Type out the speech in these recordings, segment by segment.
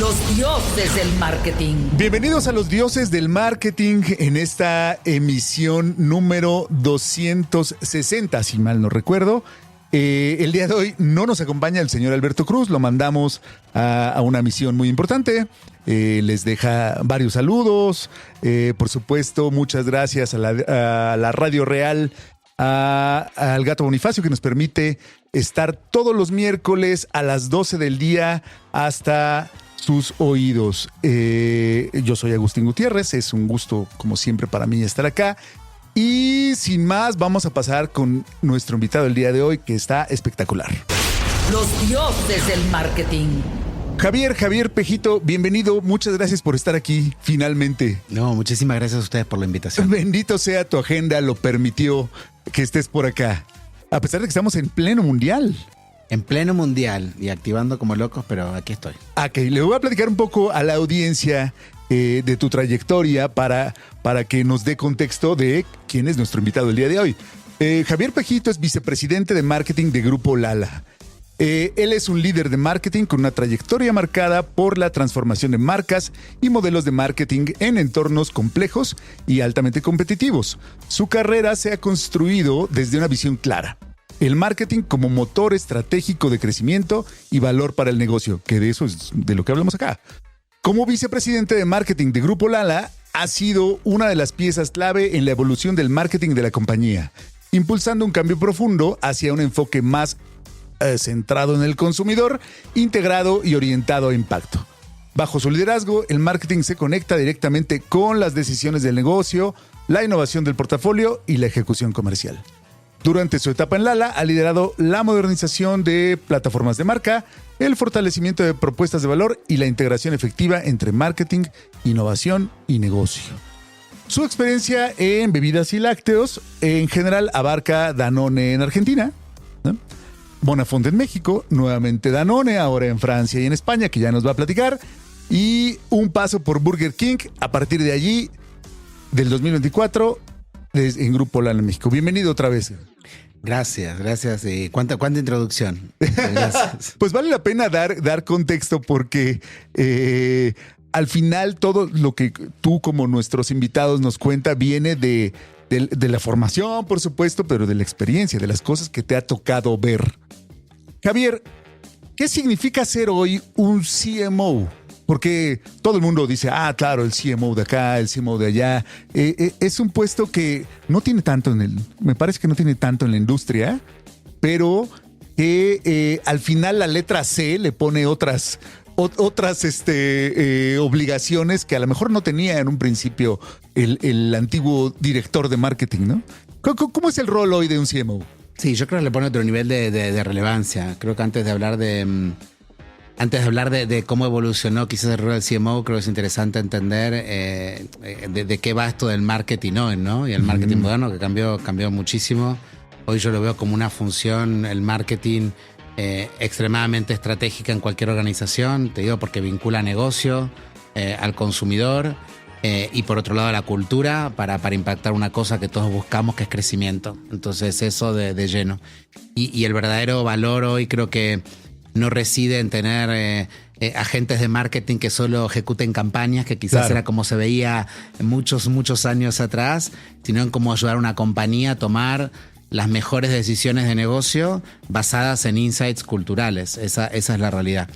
Los dioses del marketing. Bienvenidos a los dioses del marketing en esta emisión número 260, si mal no recuerdo. El día de hoy no nos acompaña el señor Alberto Cruz, lo mandamos a una misión muy importante. Les deja varios saludos. Por supuesto, muchas gracias a la Radio Real, al Gato Bonifacio, que nos permite estar todos los miércoles a las 12 del día hasta sus oídos. Yo soy Agustín Gutiérrez, es un gusto como siempre para mí estar acá. Y sin más, vamos a pasar con nuestro invitado el día de hoy, que está espectacular. Los dioses del marketing. Javier Pejito, bienvenido. Muchas gracias por estar aquí, finalmente. No, muchísimas gracias a ustedes por la invitación. Bendito sea tu agenda, lo permitió que estés por acá. A pesar de que estamos en pleno mundial. En pleno mundial y activando como locos, pero aquí estoy. Ok, le voy a platicar un poco a la audiencia de tu trayectoria para que nos dé contexto de quién es nuestro invitado el día de hoy. Javier Pejito es vicepresidente de marketing de Grupo Lala. Él es un líder de marketing con una trayectoria marcada por la transformación de marcas y modelos de marketing en entornos complejos y altamente competitivos. Su carrera se ha construido desde una visión clara: el marketing como motor estratégico de crecimiento y valor para el negocio, que de eso es de lo que hablamos acá. Como vicepresidente de marketing de Grupo Lala, ha sido una de las piezas clave en la evolución del marketing de la compañía, impulsando un cambio profundo hacia un enfoque más centrado en el consumidor, integrado y orientado a impacto. Bajo su liderazgo, el marketing se conecta directamente con las decisiones del negocio, la innovación del portafolio y la ejecución comercial. Durante su etapa en Lala, ha liderado la modernización de plataformas de marca, el fortalecimiento de propuestas de valor y la integración efectiva entre marketing, innovación y negocio. Su experiencia en bebidas y lácteos en general abarca Danone en Argentina, ¿no? Bonafont en México, nuevamente Danone, ahora en Francia y en España, que ya nos va a platicar, y un paso por Burger King a partir de allí, del 2024, en Grupo Lala en México. Bienvenido otra vez. Gracias. ¿Cuánta introducción? Gracias. Pues vale la pena dar contexto porque al final todo lo que tú como nuestros invitados nos cuenta viene de la formación, por supuesto, pero de la experiencia, de las cosas que te ha tocado ver. Javier, ¿qué significa ser hoy un CMO? Porque todo el mundo dice, claro, el CMO de acá, el CMO de allá. Es un puesto que no tiene tanto me parece que no tiene tanto en la industria, pero que al final la letra C le pone otras obligaciones que a lo mejor no tenía en un principio el antiguo director de marketing, ¿no? ¿Cómo es el rol hoy de un CMO? Sí, yo creo que le pone otro nivel de relevancia. Creo que antes de hablar de cómo evolucionó quizás el rol del CMO, creo que es interesante entender de qué va esto del marketing hoy, ¿no? Y el marketing moderno, que cambió muchísimo. Hoy yo lo veo como una función, el marketing, extremadamente estratégica en cualquier organización. Te digo porque vincula negocio, al consumidor y por otro lado a la cultura para impactar una cosa que todos buscamos, que es crecimiento. Entonces eso de lleno. Y el verdadero valor hoy creo que no reside en tener agentes de marketing que solo ejecuten campañas, que quizás era como se veía muchos años atrás, sino en cómo ayudar a una compañía a tomar las mejores decisiones de negocio basadas en insights culturales. Esa es la realidad.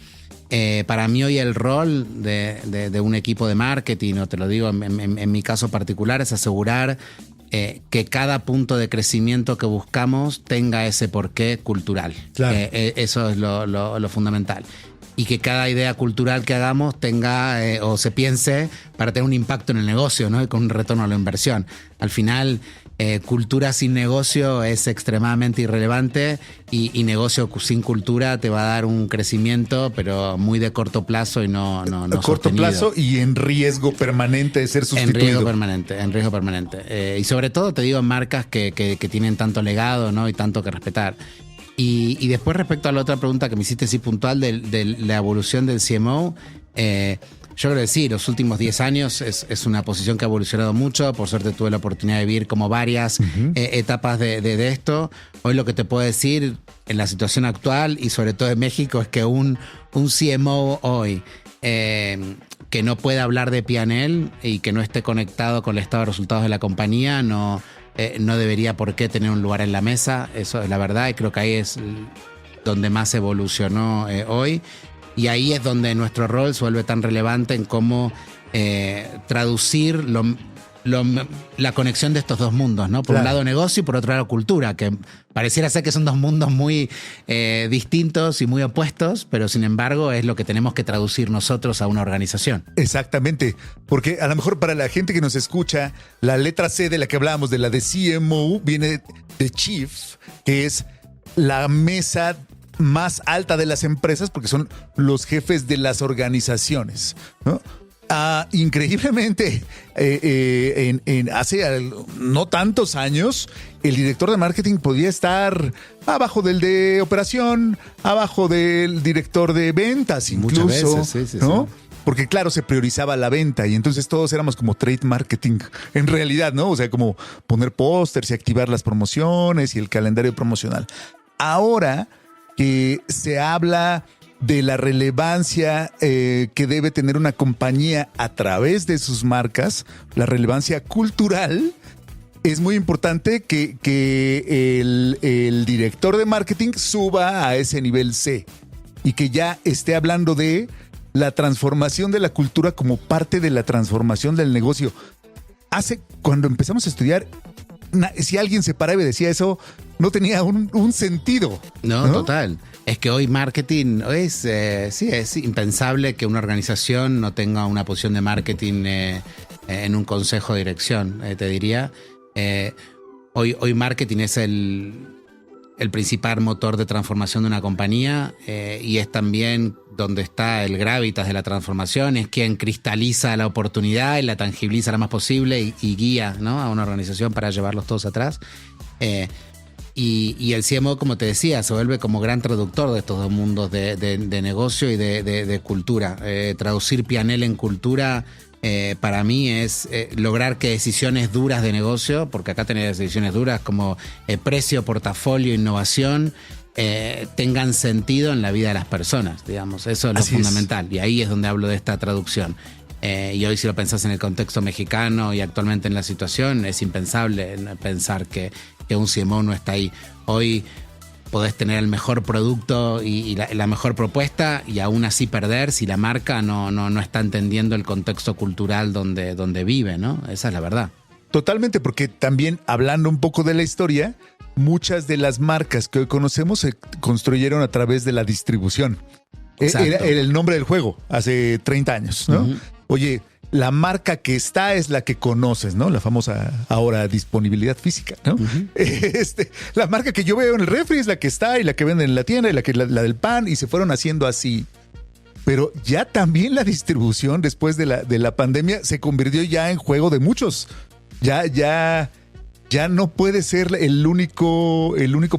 Para mí hoy el rol de un equipo de marketing, o te lo digo en mi caso particular, es asegurar que cada punto de crecimiento que buscamos tenga ese porqué cultural. Claro. Eso es lo fundamental. Y que cada idea cultural que hagamos tenga o se piense para tener un impacto en el negocio, ¿no? Y con un retorno a la inversión. Al final, cultura sin negocio es extremadamente irrelevante y negocio sin cultura te va a dar un crecimiento, pero muy de corto plazo y no corto plazo y en riesgo permanente de ser sustituido. En riesgo permanente. Y sobre todo, te digo, en marcas que tienen tanto legado, ¿no? Y tanto que respetar. Y después, respecto a la otra pregunta que me hiciste, sí, puntual, de la evolución del CMO, yo creo que sí, los últimos 10 años es una posición que ha evolucionado mucho. Por suerte tuve la oportunidad de vivir como varias etapas de esto. Hoy lo que te puedo decir en la situación actual y sobre todo en México es que un un CMO hoy que no pueda hablar de P&L y que no esté conectado con el estado de resultados de la compañía, no debería por qué tener un lugar en la mesa. Eso es la verdad, y creo que ahí es donde más evolucionó hoy. Y ahí es donde nuestro rol se vuelve tan relevante en cómo traducir la conexión de estos dos mundos, ¿no? Por un lado negocio y por otro lado cultura, que pareciera ser que son dos mundos muy distintos y muy opuestos, pero sin embargo es lo que tenemos que traducir nosotros a una organización. Exactamente, porque a lo mejor para la gente que nos escucha, la letra C de la que hablábamos, de la de CMO, viene de Chief, que es la mesa más alta de las empresas, porque son los jefes de las organizaciones, ¿no? Increíblemente, hace no tantos años, el director de marketing podía estar abajo del de operación, abajo del director de ventas, incluso. Muchas veces, sí, ¿no? Sí. Porque claro, se priorizaba la venta y entonces todos éramos como trade marketing, en realidad, ¿no? O sea, como poner pósters y activar las promociones y el calendario promocional. Ahora que se habla de la relevancia que debe tener una compañía a través de sus marcas, la relevancia cultural, es muy importante que el director de marketing suba a ese nivel C y que ya esté hablando de la transformación de la cultura como parte de la transformación del negocio. Cuando empezamos a estudiar, si alguien se paraba y decía eso, no tenía un sentido. No, total. Es que hoy marketing es impensable que una organización no tenga una posición de marketing en un consejo de dirección, te diría. Hoy marketing es el principal motor de transformación de una compañía y es también donde está el gravitas de la transformación, es quien cristaliza la oportunidad y la tangibiliza lo más posible y guía, ¿no?, a una organización para llevarlos todos atrás. Y el CMO, como te decía, se vuelve como gran traductor de estos dos mundos de negocio y de cultura. Traducir P&L en cultura para mí es lograr que decisiones duras de negocio, porque acá tenés decisiones duras como precio, portafolio, innovación, tengan sentido en la vida de las personas, digamos. Eso es lo fundamental. Y ahí es donde hablo de esta traducción. Y hoy, si lo pensás en el contexto mexicano y actualmente en la situación, es impensable pensar que un CMO no está ahí. Hoy podés tener el mejor producto y la mejor propuesta y aún así perder si la marca no está entendiendo el contexto cultural donde vive, ¿no? Esa es la verdad. Totalmente, porque también hablando un poco de la historia, muchas de las marcas que hoy conocemos se construyeron a través de la distribución. Era el nombre del juego hace 30 años, ¿no? Uh-huh. Oye, la marca que está es la que conoces, ¿no? La famosa ahora disponibilidad física, ¿no? Uh-huh. La marca que yo veo en el refri es la que está y la que venden en la tienda y la del pan, y se fueron haciendo así. Pero ya también la distribución después de la pandemia se convirtió ya en juego de muchos. Ya no puede ser el único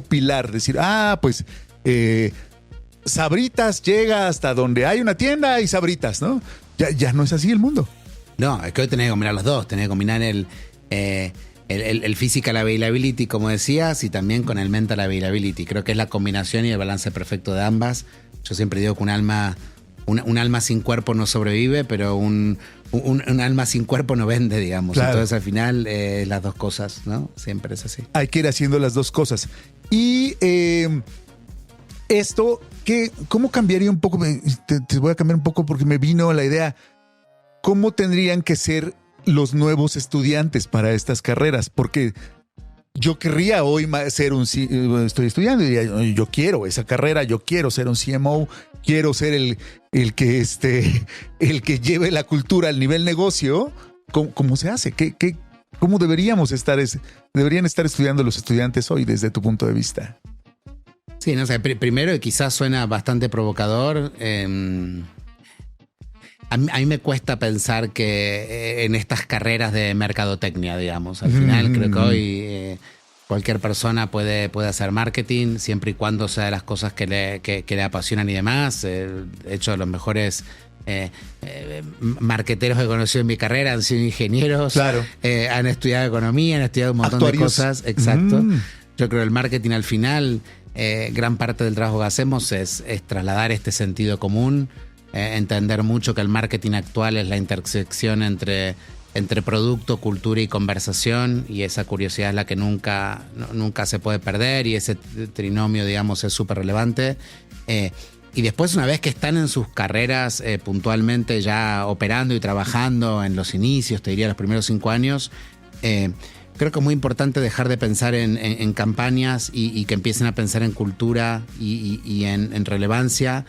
pilar. Decir, pues Sabritas llega hasta donde hay una tienda y Sabritas, ¿no? Ya no es así el mundo. No, es que hoy tenés que combinar los dos. Tenés que combinar el physical availability, como decías, y también con el mental availability. Creo que es la combinación y el balance perfecto de ambas. Yo siempre digo que un alma sin cuerpo no sobrevive, pero un alma sin cuerpo no vende, digamos. Claro. Entonces, al final, las dos cosas, ¿no? Siempre es así. Hay que ir haciendo las dos cosas. Y esto, ¿cómo cambiaría un poco? Te voy a cambiar un poco porque me vino la idea. ¿Cómo tendrían que ser los nuevos estudiantes para estas carreras? Porque yo querría hoy ser estoy estudiando y yo quiero esa carrera, yo quiero ser un CMO, quiero ser el que lleve la cultura al nivel negocio. ¿Cómo se hace? ¿Cómo deberían estar estudiando los estudiantes hoy desde tu punto de vista? Sí, no sé, primero quizás suena bastante provocador. A mí me cuesta pensar que en estas carreras de mercadotecnia, digamos. Al final creo que hoy cualquier persona puede hacer marketing siempre y cuando sea de las cosas que le apasionan y demás. De hecho, los mejores marqueteros que he conocido en mi carrera han sido ingenieros, claro. Han estudiado economía, han estudiado un montón de cosas. Exacto. Yo creo que el marketing al final gran parte del trabajo que hacemos es trasladar este sentido común, entender mucho que el marketing actual es la intersección entre producto, cultura y conversación, y esa curiosidad es la que nunca se puede perder, y ese trinomio, digamos, es súper relevante. Y después, una vez que están en sus carreras puntualmente ya operando y trabajando en los inicios, te diría los primeros 5 años, creo que es muy importante dejar de pensar en campañas y que empiecen a pensar en cultura y en relevancia.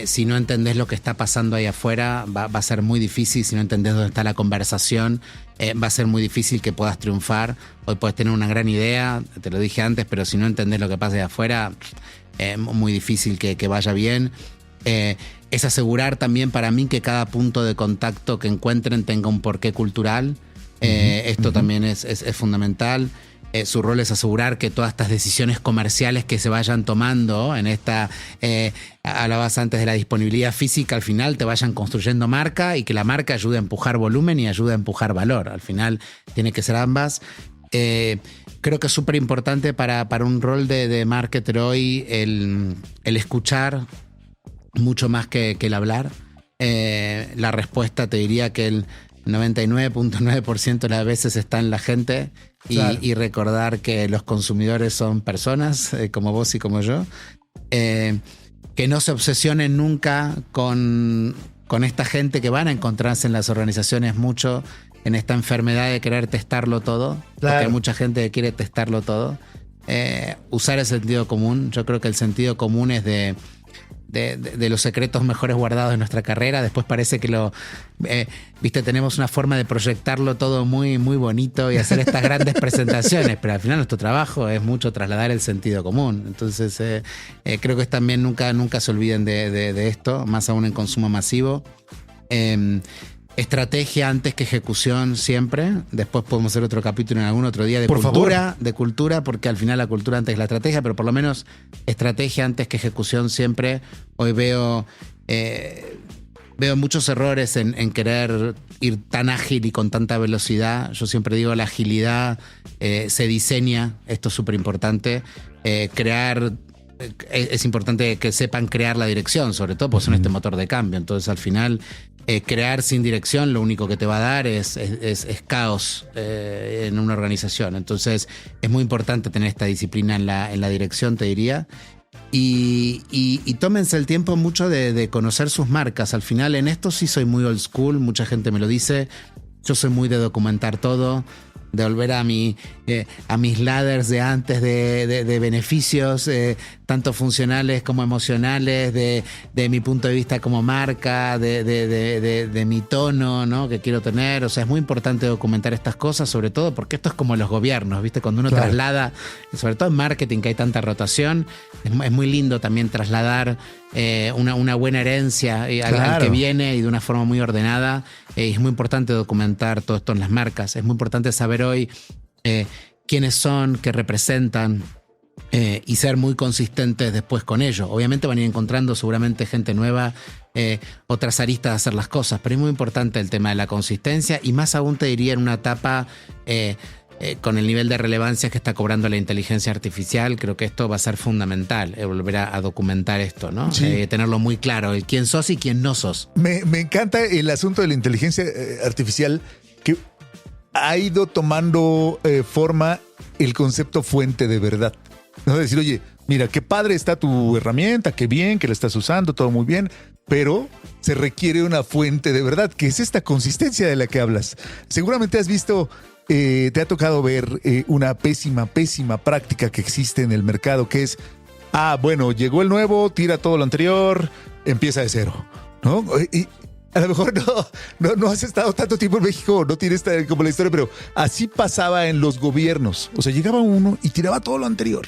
Si no entendés lo que está pasando ahí afuera, va a ser muy difícil. Si no entendés dónde está la conversación, va a ser muy difícil que puedas triunfar. Hoy puedes tener una gran idea, te lo dije antes, pero si no entendés lo que pasa ahí afuera, muy difícil que vaya bien. Es asegurar también para mí que cada punto de contacto que encuentren tenga un porqué cultural. Esto también es fundamental. Su rol es asegurar que todas estas decisiones comerciales que se vayan tomando en esta, hablabas antes de la disponibilidad física, al final te vayan construyendo marca, y que la marca ayude a empujar volumen y ayude a empujar valor. Al final tiene que ser ambas. Creo que es súper importante para un rol de marketer hoy el escuchar mucho más que el hablar. La respuesta, te diría que el 99.9% de las veces está en la gente, claro. Y recordar que los consumidores son personas como vos y como yo, que no se obsesionen nunca con esta gente que van a encontrarse en las organizaciones mucho en esta enfermedad de querer testarlo todo, claro. Porque hay mucha gente que quiere testarlo todo. Usar el sentido común. Yo creo que el sentido común es de los secretos mejores guardados de nuestra carrera. Después parece que tenemos una forma de proyectarlo todo muy, muy bonito y hacer estas grandes presentaciones, pero al final nuestro trabajo es mucho trasladar el sentido común. Entonces creo que también nunca se olviden de esto, más aún en consumo masivo. Estrategia antes que ejecución siempre. Después podemos hacer otro capítulo en algún otro día de cultura, porque al final la cultura antes que la estrategia, pero por lo menos estrategia antes que ejecución siempre. Hoy veo muchos errores en querer ir tan ágil y con tanta velocidad. Yo siempre digo, la agilidad se diseña, esto es súper importante. Es importante que sepan crear la dirección, sobre todo porque son este motor de cambio. Entonces al final crear sin dirección lo único que te va a dar es caos en una organización. Entonces es muy importante tener esta disciplina en la dirección, te diría. Y tómense el tiempo mucho de conocer sus marcas. Al final en esto sí soy muy old school, mucha gente me lo dice. Yo soy muy de documentar todo, de volver a mis ladders de antes de beneficios, tanto funcionales como emocionales, de mi punto de vista como marca, de mi tono, ¿no?, que quiero tener. O sea, es muy importante documentar estas cosas, sobre todo porque esto es como los gobiernos, ¿viste? Cuando uno traslada, sobre todo en marketing, que hay tanta rotación, es muy lindo también trasladar una buena herencia al que viene, y de una forma muy ordenada. Es muy importante documentar todo esto en las marcas. Es muy importante saber hoy quiénes son, qué representan, y ser muy consistentes después con ello. Obviamente van a ir encontrando seguramente gente nueva, otras aristas de hacer las cosas, pero es muy importante el tema de la consistencia, y más aún te diría en una etapa con el nivel de relevancia que está cobrando la inteligencia artificial. Creo que esto va a ser fundamental, volver a documentar esto, ¿no? Sí. Tenerlo muy claro, el quién sos y quién no sos. Me encanta el asunto de la inteligencia artificial, que ha ido tomando forma el concepto fuente de verdad. ¿No? Decir, oye, mira, qué padre está tu herramienta, qué bien que la estás usando, todo muy bien, pero se requiere una fuente de verdad, que es esta consistencia de la que hablas. Seguramente has visto, te ha tocado ver una pésima práctica que existe en el mercado, que es, bueno, llegó el nuevo, tira todo lo anterior, empieza de cero, ¿no? Y a lo mejor no has estado tanto tiempo en México, no tienes como la historia, pero así pasaba en los gobiernos. O sea, llegaba uno y tiraba todo lo anterior.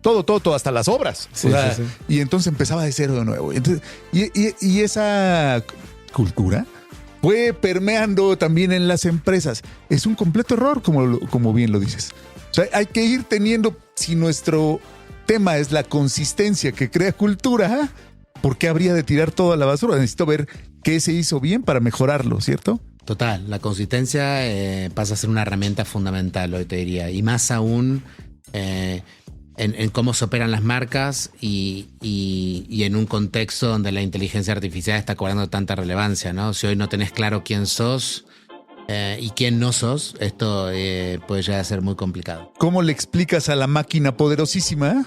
Todo, hasta las obras. Sí, sí. Y entonces empezaba de cero de nuevo. Entonces, y esa cultura fue permeando también en las empresas. Es un completo error, como bien lo dices. O sea, hay que ir teniendo, si nuestro tema es la consistencia que crea cultura, ¿por qué habría de tirar todo a la basura? Necesito ver qué se hizo bien para mejorarlo, ¿cierto? Total, la consistencia pasa a ser una herramienta fundamental hoy, te diría. Y más aún en cómo se operan las marcas y en un contexto donde la inteligencia artificial está cobrando tanta relevancia, ¿no? Si hoy no tenés claro quién sos y quién no sos, esto puede llegar a ser muy complicado. ¿Cómo le explicas a la máquina poderosísima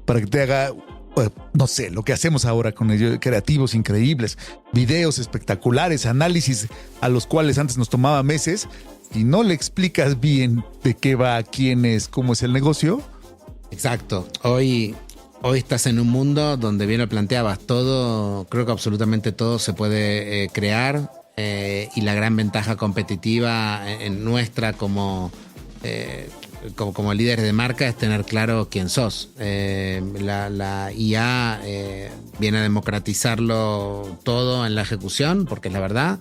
para que te haga, no sé, lo que hacemos ahora con ellos, creativos increíbles, videos espectaculares, análisis a los cuales antes nos tomaba meses? Si no le explicas bien de qué va, quién es, cómo es el negocio. Exacto. Hoy estás en un mundo donde bien lo planteabas, todo, creo que absolutamente todo se puede crear y la gran ventaja competitiva en nuestra como líderes de marca es tener claro quién sos. La IA viene a democratizarlo todo en la ejecución, porque es la verdad,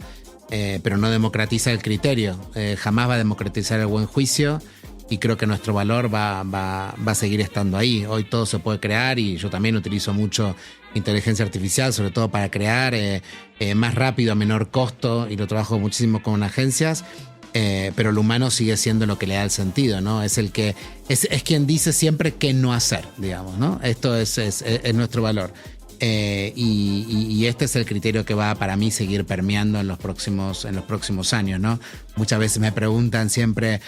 pero no democratiza el criterio. Jamás va a democratizar el buen juicio y creo que nuestro valor va a seguir estando ahí. Hoy todo se puede crear y yo también utilizo mucho inteligencia artificial, sobre todo para crear más rápido, a menor costo, y lo trabajo muchísimo con agencias. Pero lo humano sigue siendo lo que le da el sentido, ¿no? Es el que es quien dice siempre qué no hacer, digamos, ¿no? Esto es nuestro valor. Y este es el criterio que va para mí seguir permeando en los próximos años, ¿no? Muchas veces me preguntan siempre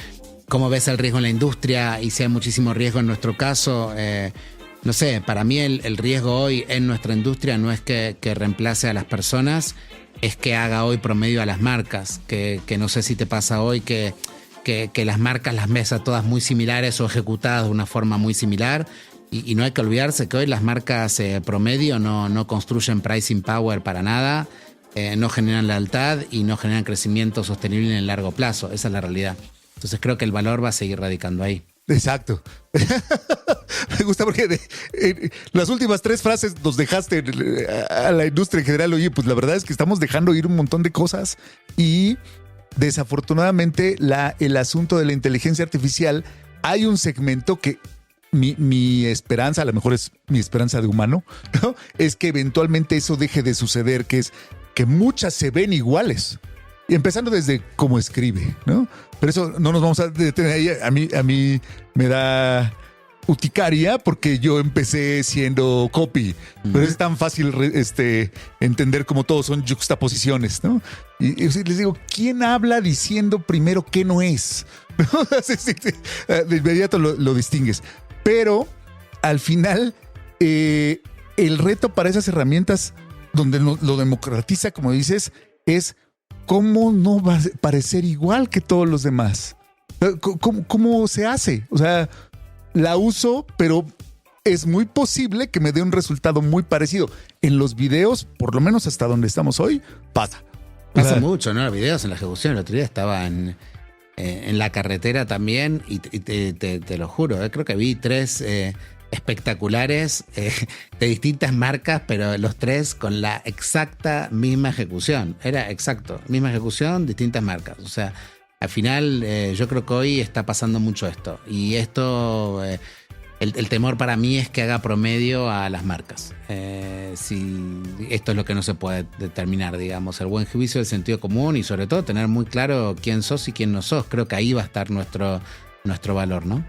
cómo ves el riesgo en la industria y si hay muchísimo riesgo en nuestro caso. No sé, para mí el riesgo hoy en nuestra industria no es que reemplace a las personas, es que haga hoy promedio a las marcas, que no sé si te pasa hoy que las marcas las ves a todas muy similares o ejecutadas de una forma muy similar, y no hay que olvidarse que hoy las marcas promedio no construyen pricing power para nada, no generan lealtad y no generan crecimiento sostenible en el largo plazo. Esa es la realidad. Entonces creo que el valor va a seguir radicando ahí. Exacto. Me gusta porque las últimas 3 frases nos dejaste a la industria en general. Oye, pues la verdad es que estamos dejando ir un montón de cosas y desafortunadamente el asunto de la inteligencia artificial, hay un segmento que mi esperanza, a lo mejor es mi esperanza de humano, ¿no? Es que eventualmente eso deje de suceder, que es que muchas se ven iguales. Y empezando desde cómo escribe, ¿no? Pero eso no nos vamos a detener ahí. A mí me da urticaria porque yo empecé siendo copy, pero es tan fácil entender cómo todos son juxtaposiciones, ¿no? Y les digo, ¿quién habla diciendo primero qué no es? Sí. De inmediato lo distingues. Pero al final, el reto para esas herramientas donde lo democratiza, como dices, es ¿cómo no va a parecer igual que todos los demás? ¿Cómo se hace? O sea, la uso, pero es muy posible que me dé un resultado muy parecido. En los videos, por lo menos hasta donde estamos hoy, pasa. Pasa mucho, ¿no? Los videos en la ejecución. El otro día estaba en la carretera también y te lo juro, creo que vi 3 espectaculares de distintas marcas, pero los 3 con la exacta misma ejecución. Era exacto, misma ejecución, distintas marcas. O sea, al final yo creo que hoy está pasando mucho esto. Y esto, el temor para mí es que haga promedio a las marcas. Si esto es lo que no se puede determinar, digamos, el buen juicio, el sentido común y sobre todo tener muy claro quién sos y quién no sos. Creo que ahí va a estar nuestro valor, ¿no?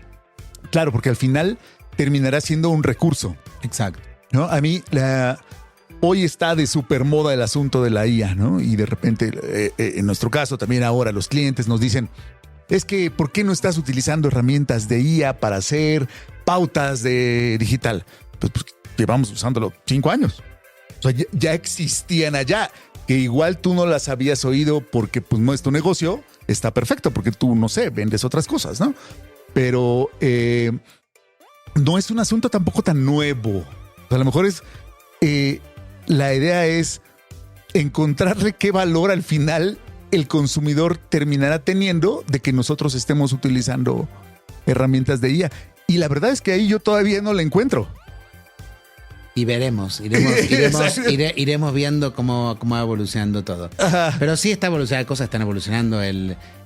Claro, porque al final terminará siendo un recurso. Exacto. ¿No? A mí, hoy está de supermoda el asunto de la IA, ¿no? Y de repente, en nuestro caso, también ahora los clientes nos dicen, es que, ¿por qué no estás utilizando herramientas de IA para hacer pautas de digital? Pues llevamos usándolo 5 años. O sea, ya existían allá, que igual tú no las habías oído porque pues no es tu negocio, está perfecto, porque tú, no sé, vendes otras cosas, ¿no? Pero no es un asunto tampoco tan nuevo. O sea, a lo mejor es la idea es encontrarle qué valor al final el consumidor terminará teniendo de que nosotros estemos utilizando herramientas de IA. Y la verdad es que ahí yo todavía no la encuentro. Y iremos viendo cómo va evolucionando todo. Ajá. Pero sí está evolucionando, cosas están evolucionando.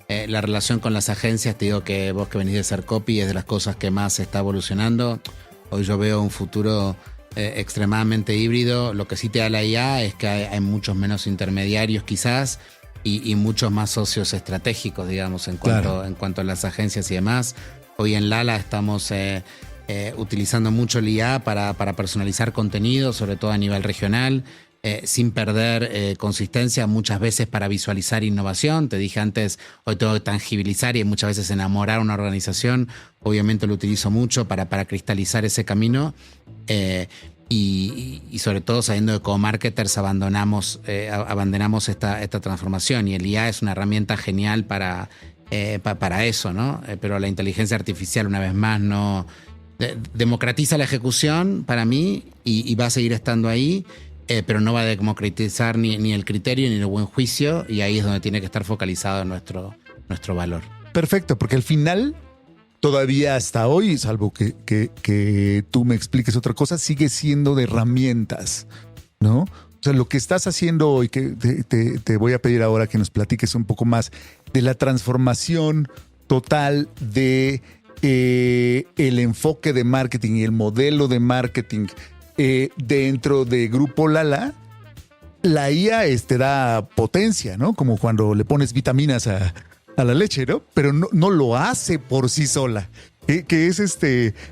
La relación con las agencias, te digo que vos que venís de ser copy es de las cosas que más está evolucionando. Hoy yo veo un futuro extremadamente híbrido. Lo que sí te da la IA es que hay muchos menos intermediarios quizás y muchos más socios estratégicos, digamos, en cuanto a las agencias y demás. Hoy en Lala estamos utilizando mucho el IA para personalizar contenido, sobre todo a nivel regional, sin perder consistencia, muchas veces para visualizar innovación. Te dije antes, hoy tengo que tangibilizar y muchas veces enamorar a una organización. Obviamente lo utilizo mucho para cristalizar ese camino. Y sobre todo sabiendo que como marketers abandonamos esta transformación, y el IA es una herramienta genial para eso, ¿no? Pero la inteligencia artificial, una vez más, no democratiza la ejecución para mí y va a seguir estando ahí, pero no va a democratizar ni el criterio ni el buen juicio, y ahí es donde tiene que estar focalizado nuestro valor. Perfecto, porque al final, todavía hasta hoy, salvo que tú me expliques otra cosa, sigue siendo de herramientas, ¿no? O sea, lo que estás haciendo hoy, que te voy a pedir ahora que nos platiques un poco más de la transformación total de el enfoque de marketing y el modelo de marketing dentro de Grupo Lala. La IA te da potencia, ¿no? Como cuando le pones vitaminas a la leche, ¿no? Pero no lo hace por sí sola. Que es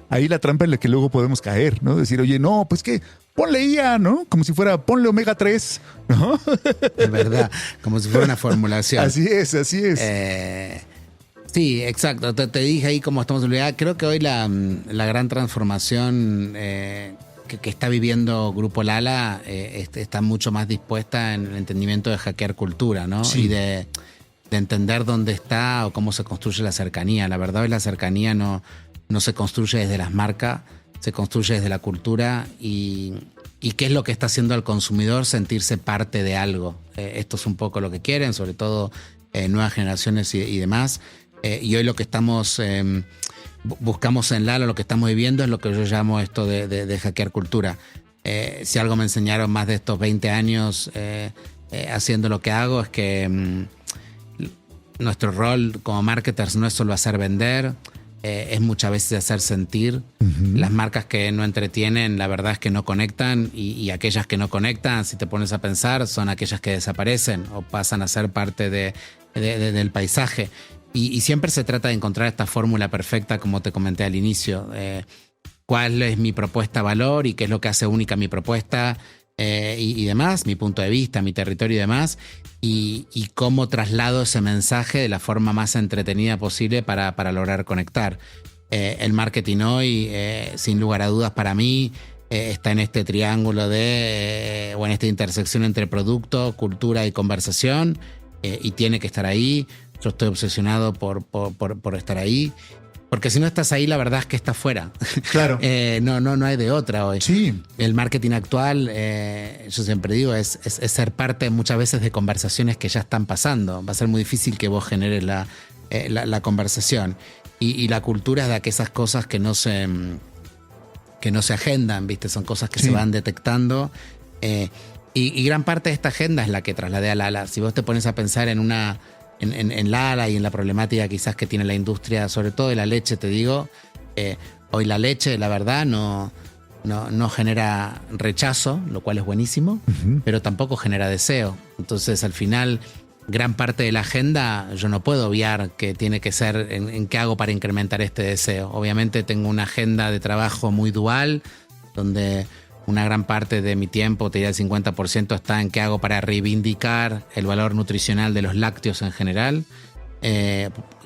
ahí la trampa en la que luego podemos caer, ¿no? Decir, oye, no, pues que ponle IA, ¿no? Como si fuera, ponle omega 3, ¿no? Es verdad, como si fuera una formulación. Así es. Sí, exacto. Te dije ahí cómo estamos en realidad. Creo que hoy la gran transformación que está viviendo Grupo Lala está mucho más dispuesta en el entendimiento de hackear cultura, ¿no? Sí. Y de entender dónde está o cómo se construye la cercanía. La verdad es que la cercanía no se construye desde las marcas, se construye desde la cultura y qué es lo que está haciendo al consumidor sentirse parte de algo. Esto es un poco lo que quieren, sobre todo nuevas generaciones y demás. Y hoy lo que estamos buscamos en Lala, lo que estamos viviendo es lo que yo llamo esto de hackear cultura. Si algo me enseñaron más de estos 20 años haciendo lo que hago es que nuestro rol como marketers no es solo hacer vender, es muchas veces hacer sentir. Uh-huh. Las marcas que no entretienen, la verdad es que no conectan, y aquellas que no conectan, si te pones a pensar, son aquellas que desaparecen o pasan a ser parte del paisaje. Y siempre se trata de encontrar esta fórmula perfecta, como te comenté al inicio. ¿Cuál es mi propuesta de valor y qué es lo que hace única mi propuesta y demás? Mi punto de vista, mi territorio y demás. Y cómo traslado ese mensaje de la forma más entretenida posible para lograr conectar. El marketing hoy, sin lugar a dudas para mí, está en este triángulo o en esta intersección entre producto, cultura y conversación, y tiene que estar ahí. Yo estoy obsesionado por estar ahí. Porque si no estás ahí, la verdad es que estás fuera. Claro. No hay de otra hoy. Sí. El marketing actual, yo siempre digo, es ser parte muchas veces de conversaciones que ya están pasando. Va a ser muy difícil que vos generes la conversación. Y la cultura es de aquellas cosas que no se agendan, ¿viste? Son cosas que se van detectando. Y gran parte de esta agenda es la que trasladé a Lala. Si vos te pones a pensar en Lala y en la problemática quizás que tiene la industria, sobre todo de la leche, te digo, hoy la leche, la verdad, no genera rechazo, lo cual es buenísimo, uh-huh, pero tampoco genera deseo. Entonces, al final, gran parte de la agenda, yo no puedo obviar que tiene que ser en qué hago para incrementar este deseo. Obviamente tengo una agenda de trabajo muy dual, donde una gran parte de mi tiempo, te diría el 50%, está en qué hago para reivindicar el valor nutricional de los lácteos en general,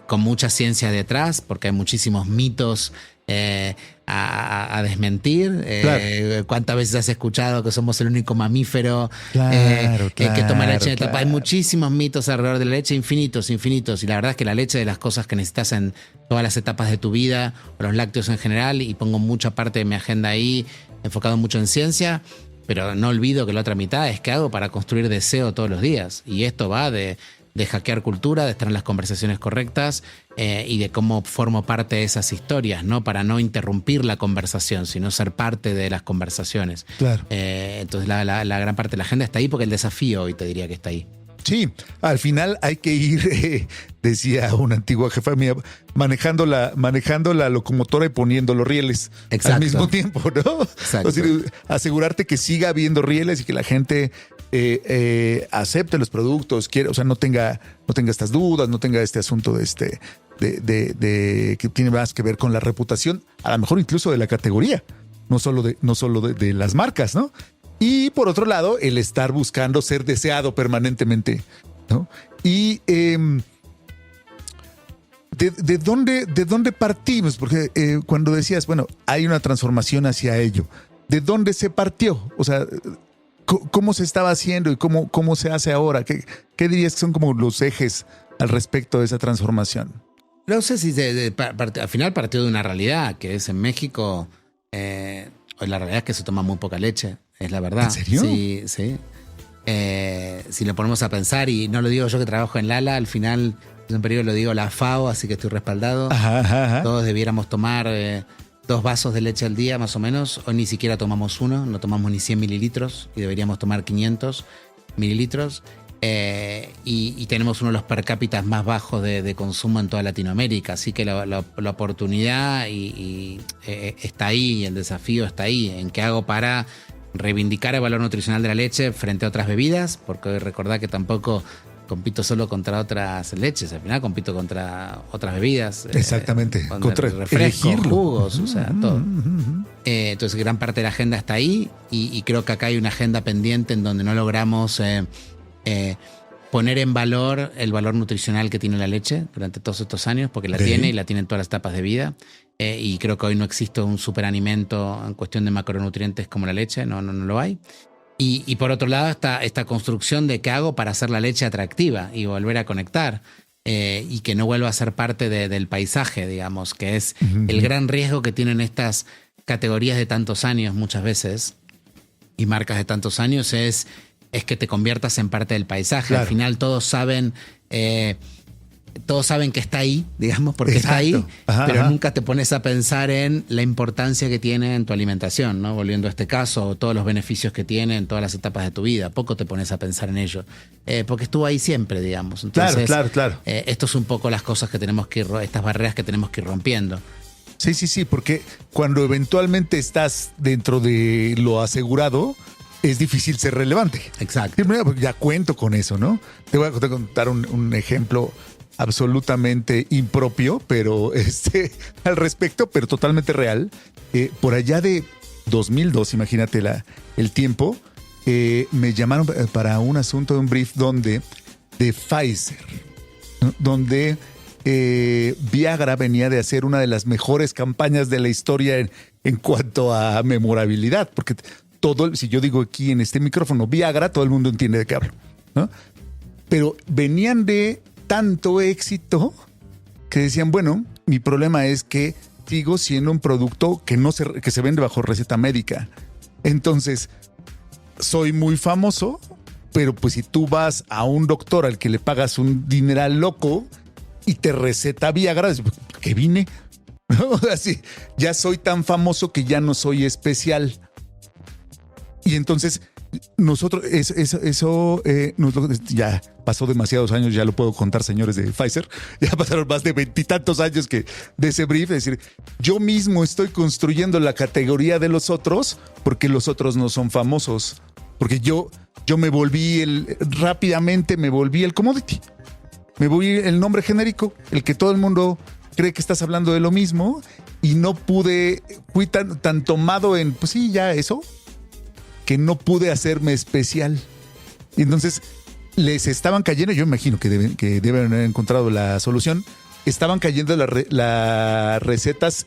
con mucha ciencia detrás, porque hay muchísimos mitos a desmentir. Claro. ¿Cuántas veces has escuchado que somos el único mamífero que toma leche en etapa? Claro. Hay muchísimos mitos alrededor de la leche, infinitos. Y la verdad es que la leche, de las cosas que necesitas en todas las etapas de tu vida, o los lácteos en general, y pongo mucha parte de mi agenda ahí, enfocado mucho en ciencia, pero no olvido que la otra mitad es qué hago para construir deseo todos los días. Y esto va de hackear cultura, de estar en las conversaciones correctas, y de cómo formo parte de esas historias, ¿no? Para no interrumpir la conversación, sino ser parte de las conversaciones. Claro. Entonces la gran parte de la agenda está ahí, porque el desafío hoy te diría que está ahí. Sí, al final hay que ir, decía una antigua jefa mía, manejando la locomotora y poniendo los rieles. Exacto. Al mismo tiempo, ¿no? Exacto. O sea, asegurarte que siga habiendo rieles y que la gente acepte los productos, quiere, o sea, no tenga estas dudas, no tenga este asunto de que tiene más que ver con la reputación, a lo mejor incluso de la categoría, no solo de las marcas, ¿no? Y por otro lado, el estar buscando ser deseado permanentemente, ¿no? Y ¿de dónde partimos? Porque cuando decías, bueno, hay una transformación hacia ello, ¿de dónde se partió? O sea, ¿cómo se estaba haciendo y cómo se hace ahora? ¿Qué dirías que son como los ejes al respecto de esa transformación? No sé si al final partió de una realidad, que es en México, hoy la realidad es que se toma muy poca leche, es la verdad. ¿En serio? Sí, sí. Si lo ponemos a pensar, y no lo digo yo que trabajo en Lala, al final es un periodo, lo digo la FAO, así que estoy respaldado. Ajá. Todos debiéramos tomar 2 vasos de leche al día, más o menos. Hoy ni siquiera tomamos uno, no tomamos ni 100 mililitros y deberíamos tomar 500 mililitros. Y tenemos uno de los per cápitas más bajos de consumo en toda Latinoamérica. Así que la oportunidad está ahí, el desafío está ahí. ¿En qué hago para reivindicar el valor nutricional de la leche frente a otras bebidas? Porque recordad que tampoco compito solo contra otras leches, al final compito contra otras bebidas. Exactamente, contra refrescos, jugos, o sea, todo. Entonces gran parte de la agenda está ahí y creo que acá hay una agenda pendiente en donde no logramos poner en valor el valor nutricional que tiene la leche durante todos estos años, porque la tiene y la tiene en todas las etapas de vida. Y creo que hoy no existe un superalimento en cuestión de macronutrientes como la leche, no lo hay. Y por otro lado esta construcción de qué hago para hacer la leche atractiva y volver a conectar y que no vuelva a ser parte del paisaje, digamos, que es el gran riesgo que tienen estas categorías de tantos años muchas veces y marcas de tantos años es que te conviertas en parte del paisaje. Claro. Al final todos saben que está ahí, digamos, porque está ahí, pero nunca te pones a pensar en la importancia que tiene en tu alimentación, ¿no? Volviendo a este caso, todos los beneficios que tiene en todas las etapas de tu vida. Poco te pones a pensar en ello, porque estuvo ahí siempre, digamos. Entonces, claro. Esto es un poco las cosas que tenemos que ir, estas barreras que tenemos que ir rompiendo. Sí, porque cuando eventualmente estás dentro de lo asegurado, es difícil ser relevante. Exacto. Ya cuento con eso, ¿no? Te voy a contar un ejemplo absolutamente impropio, pero al respecto, pero totalmente real. Por allá de 2002, imagínate el tiempo, me llamaron para un asunto de un brief de Pfizer, ¿no? Donde Viagra venía de hacer una de las mejores campañas de la historia en cuanto a memorabilidad, porque si yo digo aquí en este micrófono Viagra, todo el mundo entiende de qué hablo, ¿no? Pero venían de tanto éxito que decían, bueno, mi problema es que sigo siendo un producto que se vende bajo receta médica. Entonces, soy muy famoso, pero pues si tú vas a un doctor al que le pagas un dineral loco y te receta Viagra, ¿por qué vine? Así, ya soy tan famoso que ya no soy especial. Y entonces nosotros, eso ya pasó demasiados años, ya lo puedo contar, señores de Pfizer, ya pasaron más de 20 y tantos años de ese brief, es decir, yo mismo estoy construyendo la categoría de los otros porque los otros no son famosos, porque yo rápidamente me volví el commodity, me volví el nombre genérico, el que todo el mundo cree que estás hablando de lo mismo y fui tan tomado en, pues sí, ya eso, que no pude hacerme especial. Y entonces les estaban cayendo, yo imagino que deben haber encontrado la solución, estaban cayendo las recetas,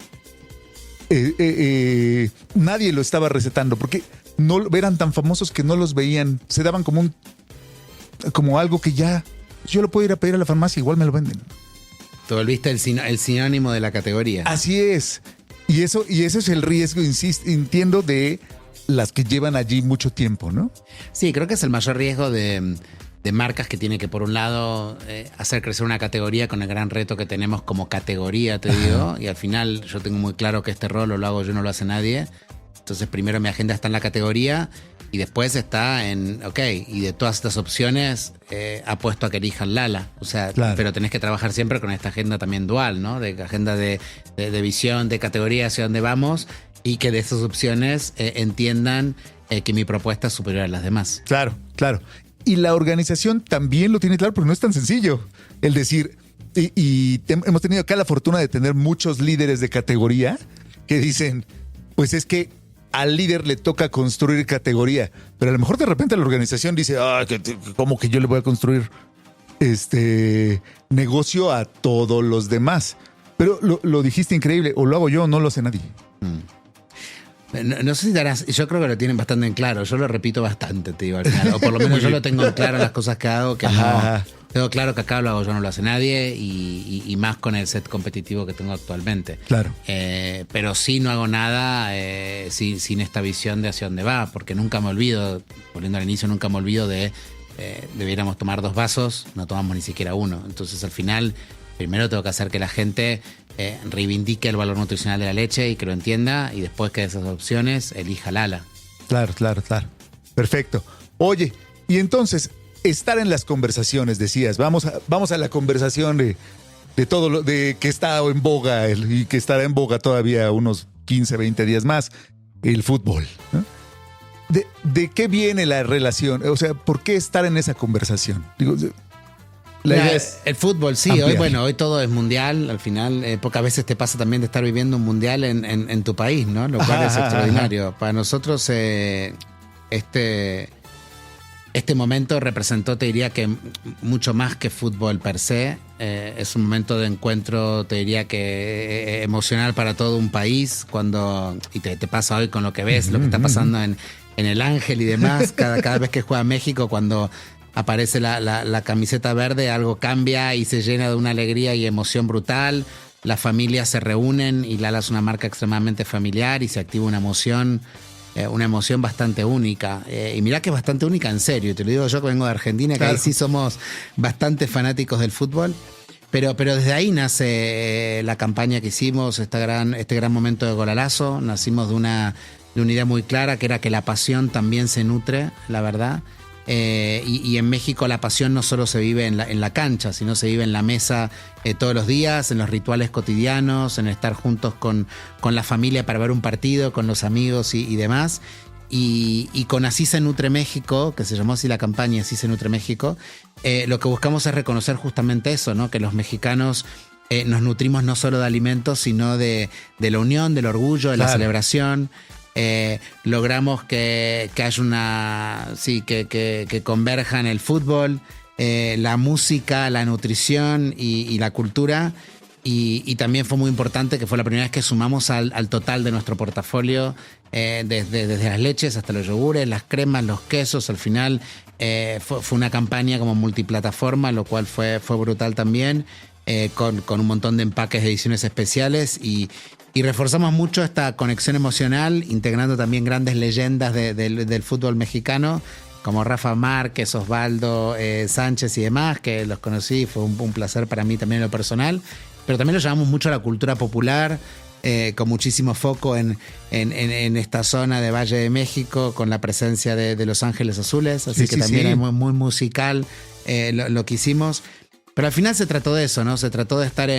nadie lo estaba recetando, porque no eran tan famosos que no los veían, se daban como algo que ya, yo lo puedo ir a pedir a la farmacia, igual me lo venden. Te volviste el sinónimo de la categoría. Así es. Y eso es el riesgo, entiendo, de las que llevan allí mucho tiempo, ¿no? Sí, creo que es el mayor riesgo de marcas que tiene que, por un lado, hacer crecer una categoría con el gran reto que tenemos como categoría, te digo. Y al final yo tengo muy claro que este rol lo hago yo, no lo hace nadie. Entonces primero mi agenda está en la categoría y después está en, y de todas estas opciones apuesto a que elijan Lala. O sea, claro. Pero tenés que trabajar siempre con esta agenda también dual, ¿no? De agenda de visión, de categoría hacia dónde vamos y que de esas opciones entiendan que mi propuesta es superior a las demás. Claro. Claro. Y la organización también lo tiene claro, porque no es tan sencillo el decir, hemos tenido acá la fortuna de tener muchos líderes de categoría que dicen, pues es que al líder le toca construir categoría, pero a lo mejor de repente la organización dice, ¿cómo que yo le voy a construir negocio a todos los demás? Pero lo dijiste increíble, o lo hago yo, o no lo hace nadie. No sé si darás, yo creo que lo tienen bastante en claro, yo lo repito bastante, te digo, al final, o por lo menos yo lo tengo en claro las cosas que hago, que no, tengo claro que acá lo hago yo, no lo hace nadie, y más con el set competitivo que tengo actualmente. Claro. Pero sí no hago nada sin esta visión de hacia dónde va, porque nunca me olvido, volviendo al inicio, nunca me olvido de debiéramos tomar 2 vasos, no tomamos ni siquiera uno. Entonces al final, primero tengo que hacer que la gente reivindique el valor nutricional de la leche y que lo entienda, y después que de esas opciones elija Lala. Claro. Perfecto. Oye, y entonces, estar en las conversaciones, decías, vamos a la conversación de todo lo de que está en boga y que estará en boga todavía unos 15, 20 días más, el fútbol, ¿no? ¿De qué viene la relación? O sea, ¿por qué estar en esa conversación? Digo, la idea es el fútbol, sí, hoy todo es mundial, al final, pocas veces te pasa también de estar viviendo un mundial en tu país, ¿no? Lo cual es extraordinario. Para nosotros, este momento representó, te diría que mucho más que fútbol per se, es un momento de encuentro, te diría que emocional para todo un país, y te pasa hoy con lo que ves, lo que está pasando en el Ángel y demás, cada vez que juega México, cuando aparece la camiseta verde, algo cambia y se llena de una alegría y emoción brutal. Las familias se reúnen y Lala es una marca extremadamente familiar y se activa una emoción bastante única. Y mirá que es bastante única en serio, te lo digo yo que vengo de Argentina, claro, que ahí sí somos bastante fanáticos del fútbol. Pero desde ahí nace la campaña que hicimos, este gran momento de Golalazo. Nacimos de una idea muy clara, que era que la pasión también se nutre, la verdad. Y en México la pasión no solo se vive en la cancha, sino se vive en la mesa todos los días, en los rituales cotidianos, en estar juntos con la familia para ver un partido, con los amigos y demás. Y con Así se nutre México, que se llamó así la campaña, Así se nutre México, lo que buscamos es reconocer justamente eso, ¿no? Que los mexicanos nos nutrimos no solo de alimentos, sino de la unión, del orgullo, de la celebración. Logramos que haya que converjan el fútbol, la música, la nutrición y la cultura. Y también fue muy importante que fue la primera vez que sumamos al total de nuestro portafolio, desde las leches hasta los yogures, las cremas, los quesos. Al final fue una campaña como multiplataforma, lo cual fue brutal también, con un montón de empaques de ediciones especiales y reforzamos mucho esta conexión emocional, integrando también grandes leyendas del fútbol mexicano, como Rafa Márquez, Osvaldo Sánchez y demás, que los conocí, fue un placer para mí también en lo personal. Pero también lo llamamos mucho a la cultura popular, con muchísimo foco en esta zona de Valle de México, con la presencia de Los Ángeles Azules, así que también es muy, muy musical lo que hicimos. Pero al final se trató de eso, ¿no? Se trató de estar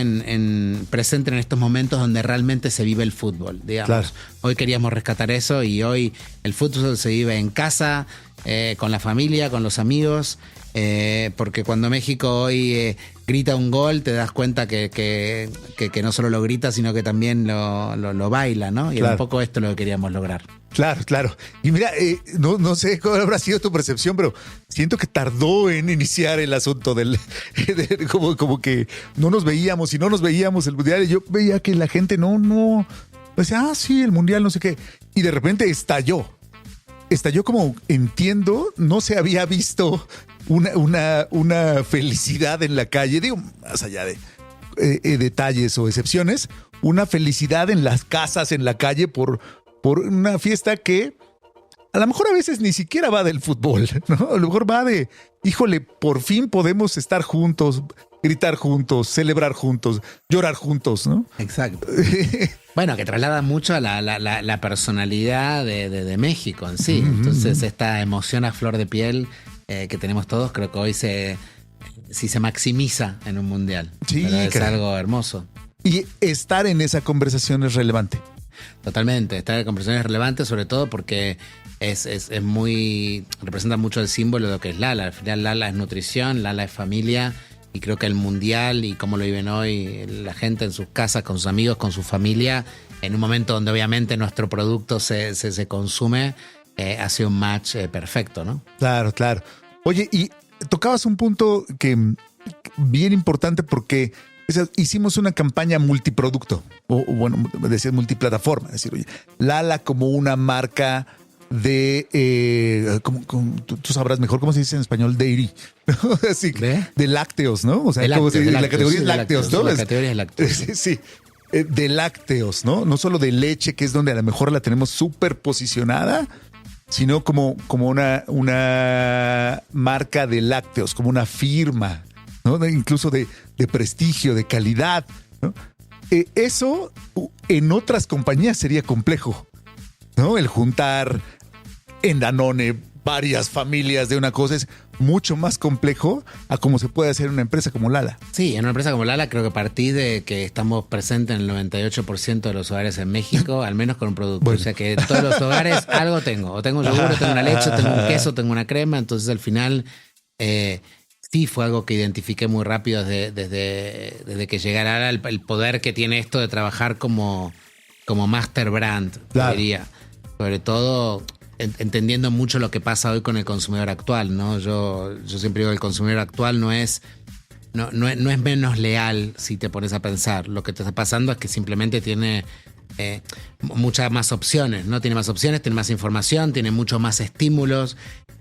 presente en estos momentos donde realmente se vive el fútbol, digamos. Claro. Hoy queríamos rescatar eso y hoy el fútbol se vive en casa, con la familia, con los amigos, porque cuando México hoy grita un gol, te das cuenta que no solo lo grita, sino que también lo baila, ¿no? Y claro, un poco esto es lo que queríamos lograr. Claro. Y mira, no sé cuál habrá sido tu percepción, pero siento que tardó en iniciar el asunto como que no nos veíamos el mundial. Y yo veía que la gente no decía, sí, el mundial, no sé qué. Y de repente estalló como, entiendo, no se había visto una felicidad en la calle, digo, más allá de detalles o excepciones, una felicidad en las casas, en la calle por una fiesta que a lo mejor a veces ni siquiera va del fútbol, ¿no? A lo mejor va de, híjole, por fin podemos estar juntos, gritar juntos, celebrar juntos, llorar juntos, ¿no? Exacto. Bueno, que traslada mucho a la personalidad de México en sí. Entonces, esta emoción a flor de piel que tenemos todos, creo que hoy se maximiza en un mundial. Sí, es algo hermoso. Y estar en esa conversación es relevante. Totalmente. Esta conversación es relevante, sobre todo porque representa mucho el símbolo de lo que es Lala. Al final Lala es nutrición, Lala es familia, y creo que el mundial y cómo lo viven hoy la gente en sus casas, con sus amigos, con su familia, en un momento donde obviamente nuestro producto se consume, hace un match perfecto, ¿no? Claro, claro. Oye, y tocabas un punto que bien importante porque hicimos una campaña multiproducto, o bueno, decías multiplataforma, es decir, oye, Lala como una marca de, tú sabrás mejor cómo se dice en español, dairy, ¿no? Así, de lácteos, ¿no? O sea, la categoría es lácteos, ¿no? La categoría es lácteos. Sí. De lácteos, ¿no? No solo de leche, que es donde a lo mejor la tenemos súper posicionada, sino como una marca de lácteos, como una firma, ¿no? Incluso de prestigio, de calidad, ¿no? Eso en otras compañías sería complejo, ¿no? El juntar en Danone varias familias de una cosa es mucho más complejo a cómo se puede hacer en una empresa como Lala. Sí, en una empresa como Lala creo que a partir de que estamos presentes en el 98% de los hogares en México, al menos con un producto. Bueno. O sea que en todos los hogares algo tengo. O tengo un yogur, o tengo una leche, o tengo un queso, tengo una crema. Entonces al final sí fue algo que identifiqué muy rápido desde que llegara Lala, el poder que tiene esto de trabajar como master brand, claro. Diría. Sobre todo entendiendo mucho lo que pasa hoy con el consumidor actual, ¿no? Yo siempre digo que el consumidor actual no es menos leal si te pones a pensar. Lo que te está pasando es que simplemente tiene muchas más opciones, ¿no? Tiene más opciones, tiene más información, tiene mucho más estímulos,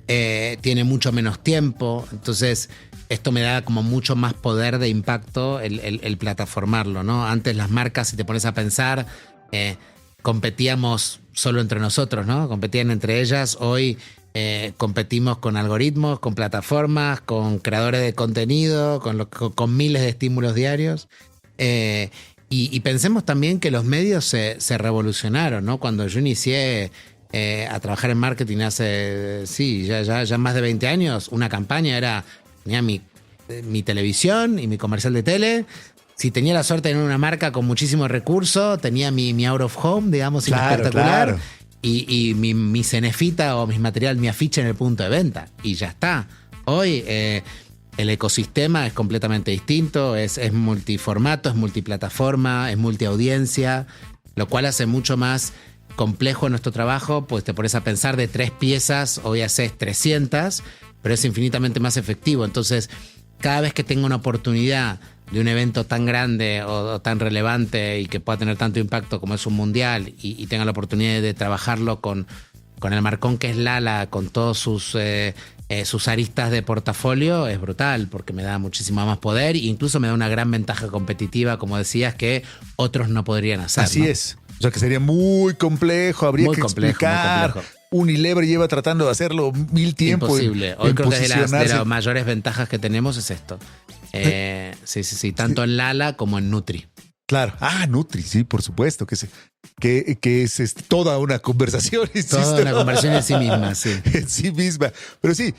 tiene mucho menos tiempo. Entonces, esto me da como mucho más poder de impacto el plataformarlo, ¿no? Antes las marcas, si te pones a pensar, competíamos solo entre nosotros, ¿no? Competían entre ellas. Hoy competimos con algoritmos, con plataformas, con creadores de contenido, con miles de estímulos diarios. Y pensemos también que los medios se revolucionaron, ¿no? Cuando yo inicié a trabajar en marketing hace, ya más de 20 años, una campaña tenía mi televisión y mi comercial de tele. Si tenía la suerte de tener una marca con muchísimo recurso, tenía mi out of home, digamos, espectacular. Claro. Y mi cenefita o mi material, mi afiche en el punto de venta. Y ya está. Hoy el ecosistema es completamente distinto, es multiformato, es multiplataforma, es multiaudiencia, lo cual hace mucho más complejo nuestro trabajo. Pues te pones a pensar, de 3 piezas, hoy haces 300, pero es infinitamente más efectivo. Entonces, cada vez que tengo una oportunidad de un evento tan grande o tan relevante y que pueda tener tanto impacto como es un mundial y tenga la oportunidad de trabajarlo con el marcón que es Lala, con todos sus aristas de portafolio, es brutal porque me da muchísimo más poder e incluso me da una gran ventaja competitiva, como decías, que otros no podrían hacer. Así, ¿no? Es. O sea que sería muy complejo, habría que explicar. Muy complejo. Unilever lleva tratando de hacerlo 1000 tiempos. Imposible. Hoy creo que de las mayores ventajas que tenemos es esto. Sí, tanto en Lala como en Nutri. Claro. Nutri, sí, por supuesto, que es toda una conversación. Toda una conversación en sí misma, sí. En sí misma. Pero sí,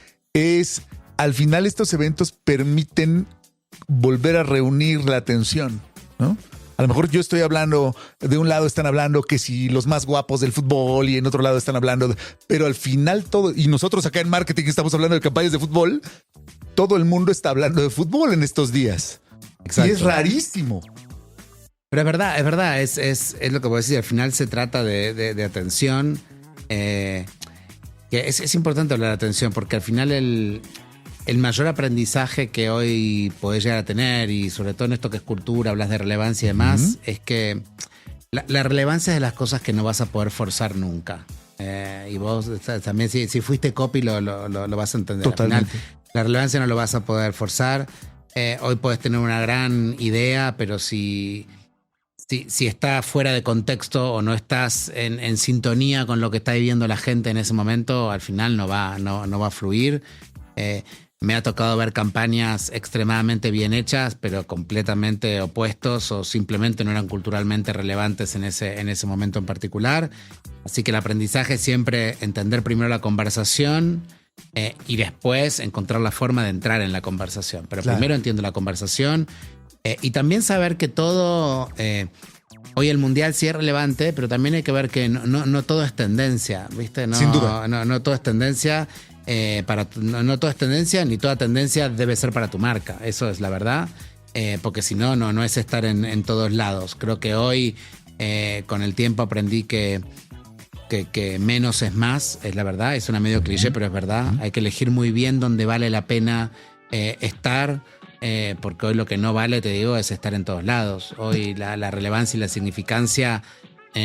al final estos eventos permiten volver a reunir la atención, ¿no? A lo mejor yo estoy hablando, de un lado están hablando que si los más guapos del fútbol y en otro lado están hablando, pero al final todo, y nosotros acá en marketing estamos hablando de campañas de fútbol, todo el mundo está hablando de fútbol en estos días. Exacto. Y es rarísimo. Pero es verdad, es lo que voy a decir, al final se trata de atención. Que es importante hablar de atención porque al final el mayor aprendizaje que hoy podés llegar a tener, y sobre todo en esto que es cultura, hablas de relevancia y demás, es que la relevancia es de las cosas que no vas a poder forzar nunca. Y vos también, si fuiste copy, lo vas a entender. Totalmente. Al final, la relevancia no lo vas a poder forzar. Hoy puedes tener una gran idea, pero si está fuera de contexto o no estás en sintonía con lo que está viviendo la gente en ese momento, al final no va a fluir. Me ha tocado ver campañas extremadamente bien hechas, pero completamente opuestos o simplemente no eran culturalmente relevantes en ese momento en particular. Así que el aprendizaje es siempre entender primero la conversación y después encontrar la forma de entrar en la conversación. Pero claro, primero entiendo la conversación y también saber que todo hoy el mundial sí es relevante, pero también hay que ver que no todo es tendencia, ¿viste? No, Sin duda. No todo es tendencia. No todo es tendencia, ni toda tendencia debe ser para tu marca. Eso es la verdad. Porque si no es estar en todos lados. Creo que hoy, con el tiempo, aprendí que menos es más, es la verdad. Es una medio cliché, pero es verdad. Hay que elegir muy bien dónde vale la pena estar. Porque hoy lo que no vale, te digo, es estar en todos lados. Hoy la relevancia y la significancia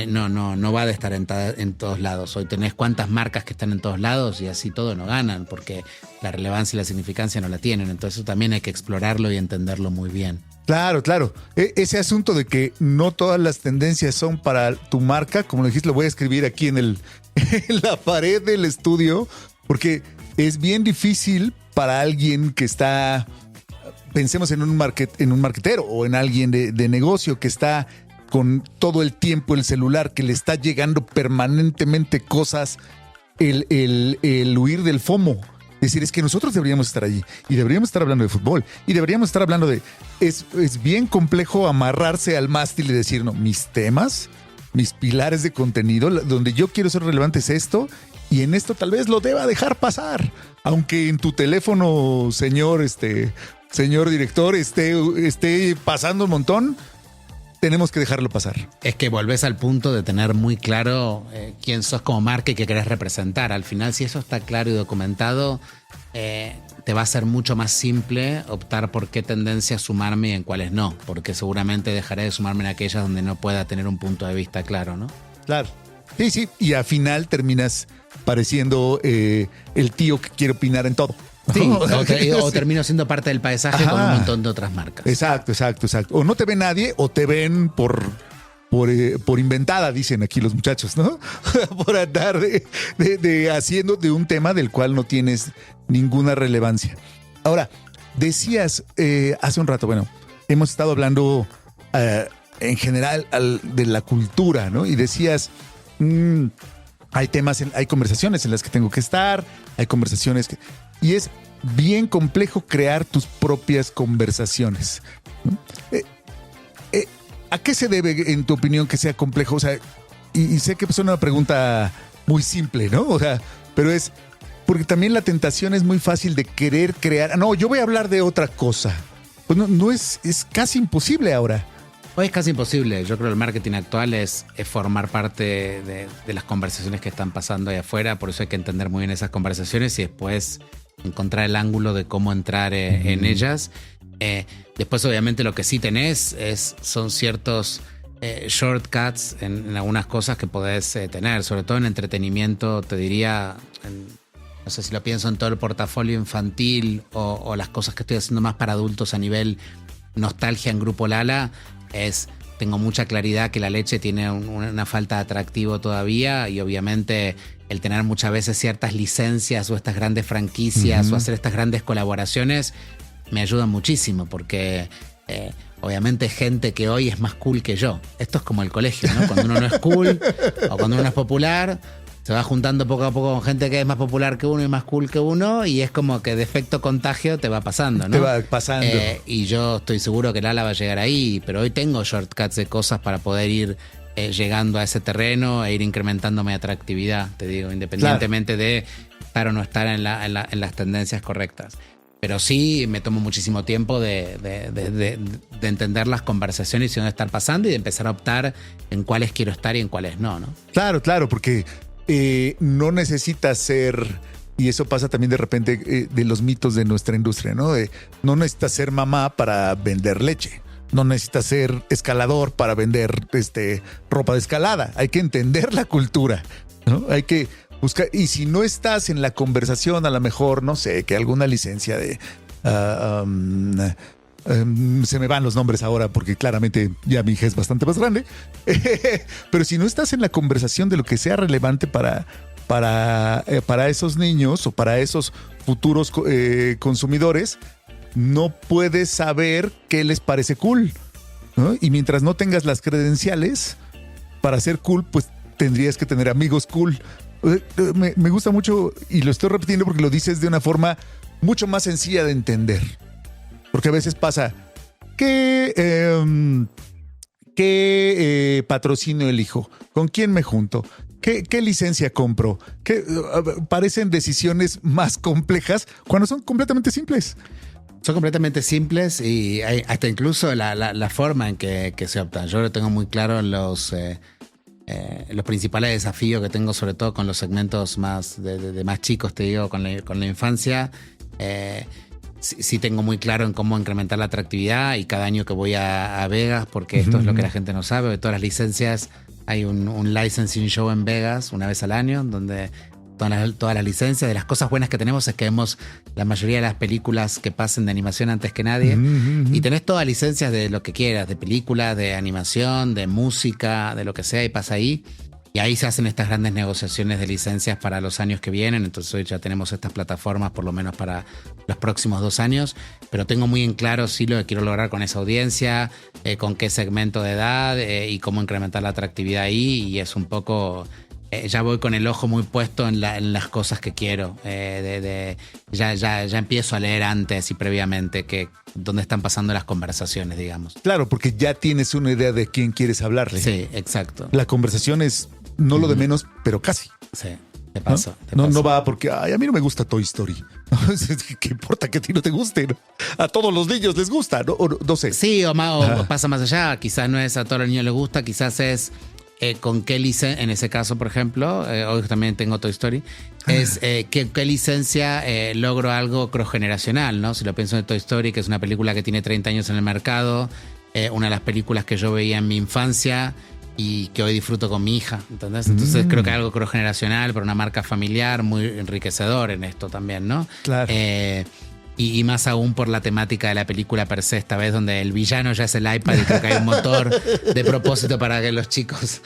no va de estar en todos lados. Hoy tenés cuántas marcas que están en todos lados y así todo no ganan, porque la relevancia y la significancia no la tienen. Entonces eso también hay que explorarlo y entenderlo muy bien. Claro, claro. Ese asunto de que no todas las tendencias son para tu marca, como lo dijiste, lo voy a escribir aquí en la pared del estudio, porque es bien difícil para alguien que está, pensemos en un marketero o en alguien de negocio que está con todo el tiempo el celular, que le está llegando permanentemente cosas, el huir del FOMO. Es decir, es que nosotros deberíamos estar allí y deberíamos estar hablando de fútbol y deberíamos estar hablando de... Es bien complejo amarrarse al mástil y decir, no, mis temas, mis pilares de contenido, donde yo quiero ser relevante es esto, y en esto tal vez lo deba dejar pasar. Aunque en tu teléfono, señor director, esté pasando un montón, tenemos que dejarlo pasar. Es que volvés al punto de tener muy claro quién sos como marca y qué querés representar. Al final, si eso está claro y documentado, te va a ser mucho más simple optar por qué tendencias sumarme y en cuáles no, porque seguramente dejaré de sumarme en aquellas donde no pueda tener un punto de vista claro, ¿no? Claro. Sí, y al final terminas pareciendo el tío que quiere opinar en todo. Sí, o termino siendo parte del paisaje con un montón de otras marcas. Exacto. O no te ve nadie o te ven por inventada, dicen aquí los muchachos, ¿no? Por andar haciendo de un tema del cual no tienes ninguna relevancia. Ahora, decías hace un rato, bueno, hemos estado hablando en general de la cultura, ¿no? Y decías, hay conversaciones en las que tengo que estar, hay conversaciones que... Y es bien complejo crear tus propias conversaciones. ¿A qué se debe, en tu opinión, que sea complejo? O sea, y sé que es una pregunta muy simple, ¿no? O sea, pero es porque también la tentación es muy fácil de querer crear. No, yo voy a hablar de otra cosa. Pues no es casi imposible ahora. Hoy es casi imposible. Yo creo que el marketing actual es formar parte de las conversaciones que están pasando ahí afuera. Por eso hay que entender muy bien esas conversaciones y después encontrar el ángulo de cómo entrar en ellas. Después, obviamente, lo que sí tenés son ciertos shortcuts en algunas cosas que podés tener. Sobre todo en entretenimiento, te diría... No sé si lo pienso en todo el portafolio infantil o las cosas que estoy haciendo más para adultos a nivel nostalgia en Grupo Lala. Tengo mucha claridad que la leche tiene una falta de atractivo todavía y obviamente el tener muchas veces ciertas licencias o estas grandes franquicias o hacer estas grandes colaboraciones me ayuda muchísimo porque obviamente gente que hoy es más cool que yo. Esto es como el colegio, ¿no? Cuando uno no es cool o cuando uno no es popular, se va juntando poco a poco con gente que es más popular que uno y más cool que uno y es como que de efecto contagio te va pasando, ¿no? Te va pasando. Y yo estoy seguro que Lala va a llegar ahí, pero hoy tengo shortcuts de cosas para poder ir llegando a ese terreno e ir incrementando mi atractividad, te digo, independientemente de estar o no estar en las tendencias correctas. Pero sí me tomo muchísimo tiempo de entender las conversaciones y dónde están pasando y de empezar a optar en cuáles quiero estar y en cuáles no, ¿no? Claro, porque no necesitas ser, y eso pasa también de repente de los mitos de nuestra industria, ¿no? No necesitas ser mamá para vender leche. No necesitas ser escalador para vender ropa de escalada. Hay que entender la cultura, ¿no? Hay que buscar. Y si no estás en la conversación, a lo mejor, no sé, que alguna licencia de... se me van los nombres ahora porque claramente ya mi hija es bastante más grande. Pero si no estás en la conversación de lo que sea relevante para esos niños o para esos futuros consumidores, no puedes saber qué les parece cool, ¿no? Y mientras no tengas las credenciales para ser cool, pues tendrías que tener amigos cool. Me gusta mucho y lo estoy repitiendo porque lo dices de una forma mucho más sencilla de entender. Porque a veces pasa que ¿qué patrocinio elijo? ¿Con quién me junto? ¿Qué licencia compro? Parecen decisiones más complejas cuando son completamente simples. Son completamente simples y hay hasta incluso la forma en que se optan. Yo lo tengo muy claro en los principales desafíos que tengo, sobre todo con los segmentos más de más chicos, te digo, con la infancia. Sí tengo muy claro en cómo incrementar la atractividad, y cada año que voy a Vegas, porque esto es lo que la gente no sabe, de todas las licencias, hay un licensing show en Vegas una vez al año, donde todas las licencias. De las cosas buenas que tenemos es que vemos la mayoría de las películas que pasen de animación antes que nadie. Y tenés todas licencias de lo que quieras, de películas, de animación, de música, de lo que sea, y pasa ahí. Y ahí se hacen estas grandes negociaciones de licencias para los años que vienen. Entonces hoy ya tenemos estas plataformas por lo menos para los próximos 2 años. Pero tengo muy en claro sí lo que quiero lograr con esa audiencia, con qué segmento de edad y cómo incrementar la atractividad ahí. Y es un poco... ya voy con el ojo muy puesto en las cosas que quiero. Ya empiezo a leer antes y previamente dónde están pasando las conversaciones, digamos. Claro, porque ya tienes una idea de quién quieres hablarle. Sí, exacto. La conversación es no lo de menos, pero casi. Sí, te paso. No va porque a mí no me gusta Toy Story. ¿Qué importa que a ti no te guste? ¿No? A todos los niños les gusta, no sé. Sí, o pasa más allá. Quizás no es a todos los niños les gusta, quizás es... con qué licencia, en ese caso, por ejemplo, hoy también tengo Toy Story, es qué licencia logro algo cross-generacional, ¿no? Si lo pienso en Toy Story, que es una película que tiene 30 años en el mercado, una de las películas que yo veía en mi infancia y que hoy disfruto con mi hija, ¿entendés? Entonces creo que algo cross-generacional, pero una marca familiar muy enriquecedor en esto también, ¿no? Claro. Y más aún por la temática de la película per se, esta vez donde el villano ya es el iPad, y creo que hay un motor de propósito para que los chicos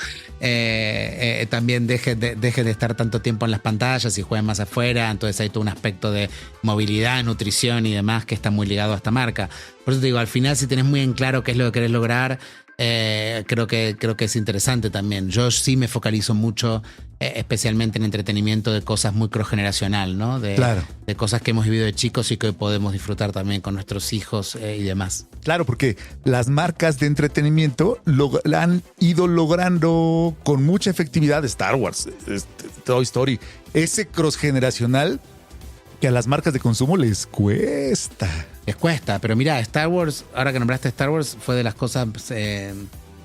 también dejen de estar tanto tiempo en las pantallas y jueguen más afuera. Entonces hay todo un aspecto de movilidad, nutrición y demás que está muy ligado a esta marca. Por eso te digo, al final, si tenés muy en claro qué es lo que querés lograr, creo que es interesante también. Yo sí me focalizo mucho, especialmente en entretenimiento, de cosas muy cross-generacional, ¿no? Claro. De cosas que hemos vivido de chicos y que hoy podemos disfrutar también con nuestros hijos y demás. Claro, porque las marcas de entretenimiento la han ido logrando con mucha efectividad. Star Wars, Toy Story, ese cross-generacional que a las marcas de consumo les cuesta. Les cuesta, pero mira, Star Wars, ahora que nombraste Star Wars, fue de las cosas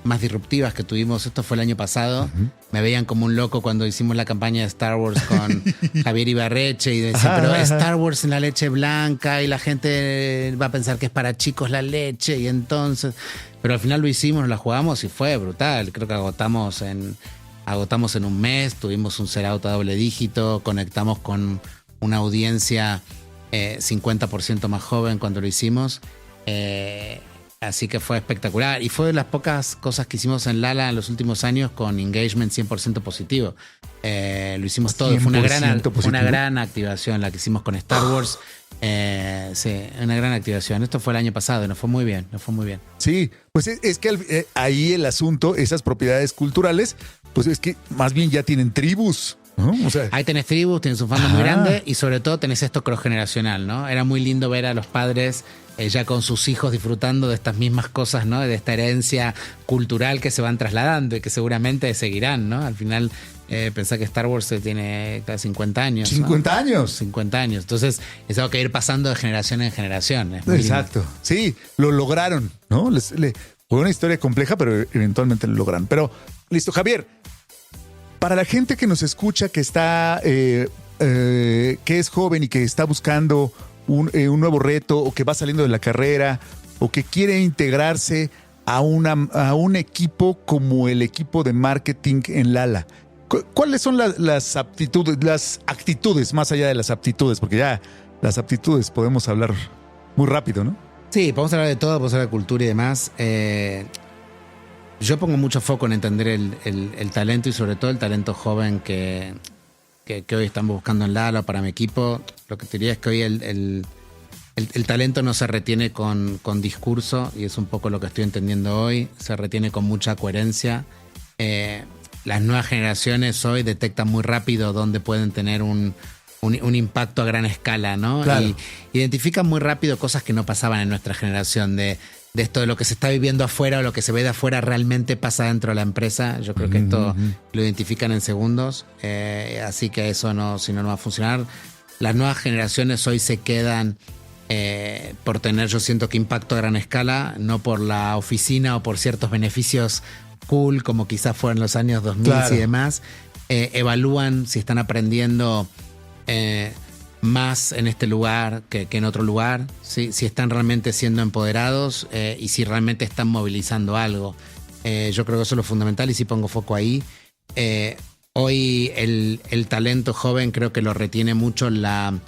más disruptivas que tuvimos. Esto fue el año pasado. Me veían como un loco cuando hicimos la campaña de Star Wars con Javier Ibarreche y decía, pero Star Wars en la leche blanca y la gente va a pensar que es para chicos la leche, y entonces... Pero al final lo hicimos, nos la jugamos y fue brutal. Creo que agotamos en un mes, tuvimos un sell-out a doble dígito, conectamos con una audiencia 50% más joven cuando lo hicimos. Así que fue espectacular. Y fue de las pocas cosas que hicimos en Lala en los últimos años con engagement 100% positivo. Lo hicimos todo. Fue una gran activación la que hicimos con Star Wars. Sí, una gran activación. Esto fue el año pasado y nos fue muy bien. Sí, pues es que ahí el asunto, esas propiedades culturales, pues es que más bien ya tienen tribus, ¿no? O sea, ahí tenés tribus, tienes un fandom muy grande y sobre todo tenés esto cross-generacional, ¿no? Era muy lindo ver a los padres ya con sus hijos disfrutando de estas mismas cosas, ¿no? De esta herencia cultural que se van trasladando y que seguramente seguirán, ¿no? Al final, pensá que Star Wars tiene casi 50 años. 50 ¿no? años. 50 años. Entonces, es algo que ir pasando de generación en generación. Exacto. Lindo. Sí, lo lograron, ¿no? Fue una historia compleja, pero eventualmente lo lograron. Pero, listo, Javier. Para la gente que nos escucha, que está, que es joven y que está buscando un nuevo reto, o que va saliendo de la carrera, o que quiere integrarse a un equipo como el equipo de marketing en Lala, ¿cuáles son las actitudes, más allá de las aptitudes? Porque ya las aptitudes podemos hablar muy rápido, ¿no? Sí, podemos hablar de todo, podemos hablar de cultura y demás. Yo pongo mucho foco en entender el talento, y sobre todo el talento joven que hoy estamos buscando en Lala para mi equipo. Lo que te diría es que hoy el talento no se retiene con discurso, y es un poco lo que estoy entendiendo hoy. Se retiene con mucha coherencia. Las nuevas generaciones hoy detectan muy rápido dónde pueden tener un un impacto a gran escala, ¿no? Claro. Y identifican muy rápido cosas que no pasaban en nuestra generación, de esto de lo que se está viviendo afuera o lo que se ve de afuera realmente pasa dentro de la empresa. Yo creo que esto lo identifican en segundos, así que eso si no va a funcionar. Las nuevas generaciones hoy se quedan por tener, yo siento que impacto a gran escala, no por la oficina o por ciertos beneficios cool como quizás fueron los años 2000 Claro. y demás. Evalúan si están aprendiendo más en este lugar que en otro lugar, ¿sí? Si están realmente siendo empoderados y si realmente están movilizando algo. Yo creo que eso es lo fundamental y si pongo foco ahí. Hoy el talento joven creo que lo retiene mucho la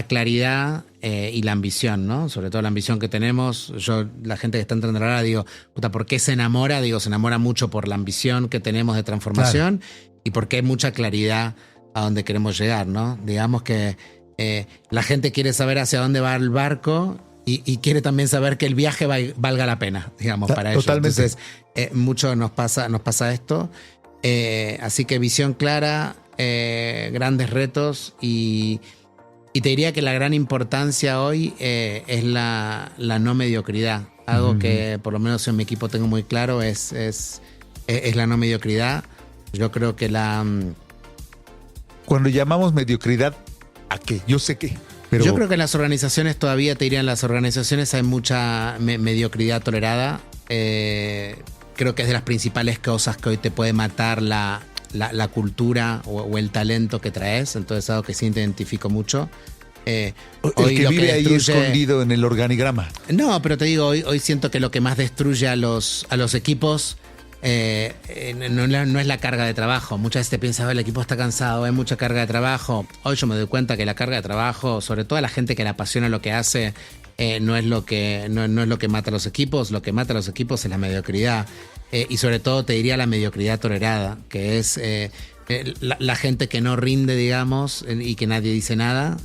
claridad y la ambición, ¿no? Sobre todo la ambición que tenemos. Yo, la gente que está entrando ahora, digo, puta, ¿por qué se enamora? Digo, se enamora mucho por la ambición que tenemos de transformación y porque hay mucha claridad a dónde queremos llegar, ¿no? Digamos que la gente quiere saber hacia dónde va el barco y quiere también saber que el viaje valga la pena, digamos, para ellos. Totalmente. Entonces, mucho nos pasa esto. Así que visión clara, grandes retos y te diría que la gran importancia hoy es la no mediocridad. Algo que por lo menos en mi equipo tengo muy claro es la no mediocridad. Yo creo que Cuando llamamos mediocridad, ¿a qué? Yo sé qué. Pero yo creo que en las organizaciones todavía, te diría, en las organizaciones hay mucha mediocridad tolerada. Creo que es de las principales cosas que hoy te puede matar la cultura o el talento que traes. Entonces es algo que sí identifico mucho. el que vive ahí escondido en el organigrama. No, pero te digo, hoy siento que lo que más destruye a los equipos no es la carga de trabajo. Muchas veces te piensas, el equipo está cansado, hay mucha carga de trabajo. Hoy yo me doy cuenta que la carga de trabajo, sobre todo a la gente que le apasiona lo que hace, no es lo que mata a los equipos. Lo que mata a los equipos es la mediocridad. Y sobre todo te diría la mediocridad tolerada, que es la gente que no rinde, digamos, y que nadie dice nada,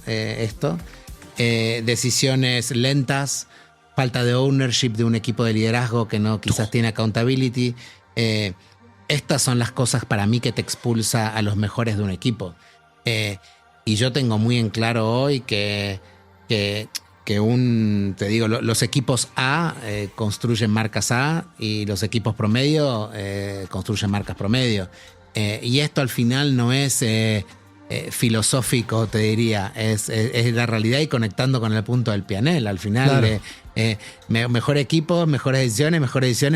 decisiones lentas, falta de ownership de un equipo de liderazgo que no quizás tiene accountability. Estas son las cosas para mí que te expulsa a los mejores de un equipo. Y yo tengo muy en claro hoy que los equipos A construyen marcas A y los equipos promedio construyen marcas promedio. Y esto al final no es filosófico, te diría, es la realidad y conectando con el punto del Pianel. Al final, claro. Mejor equipo, mejores decisiones,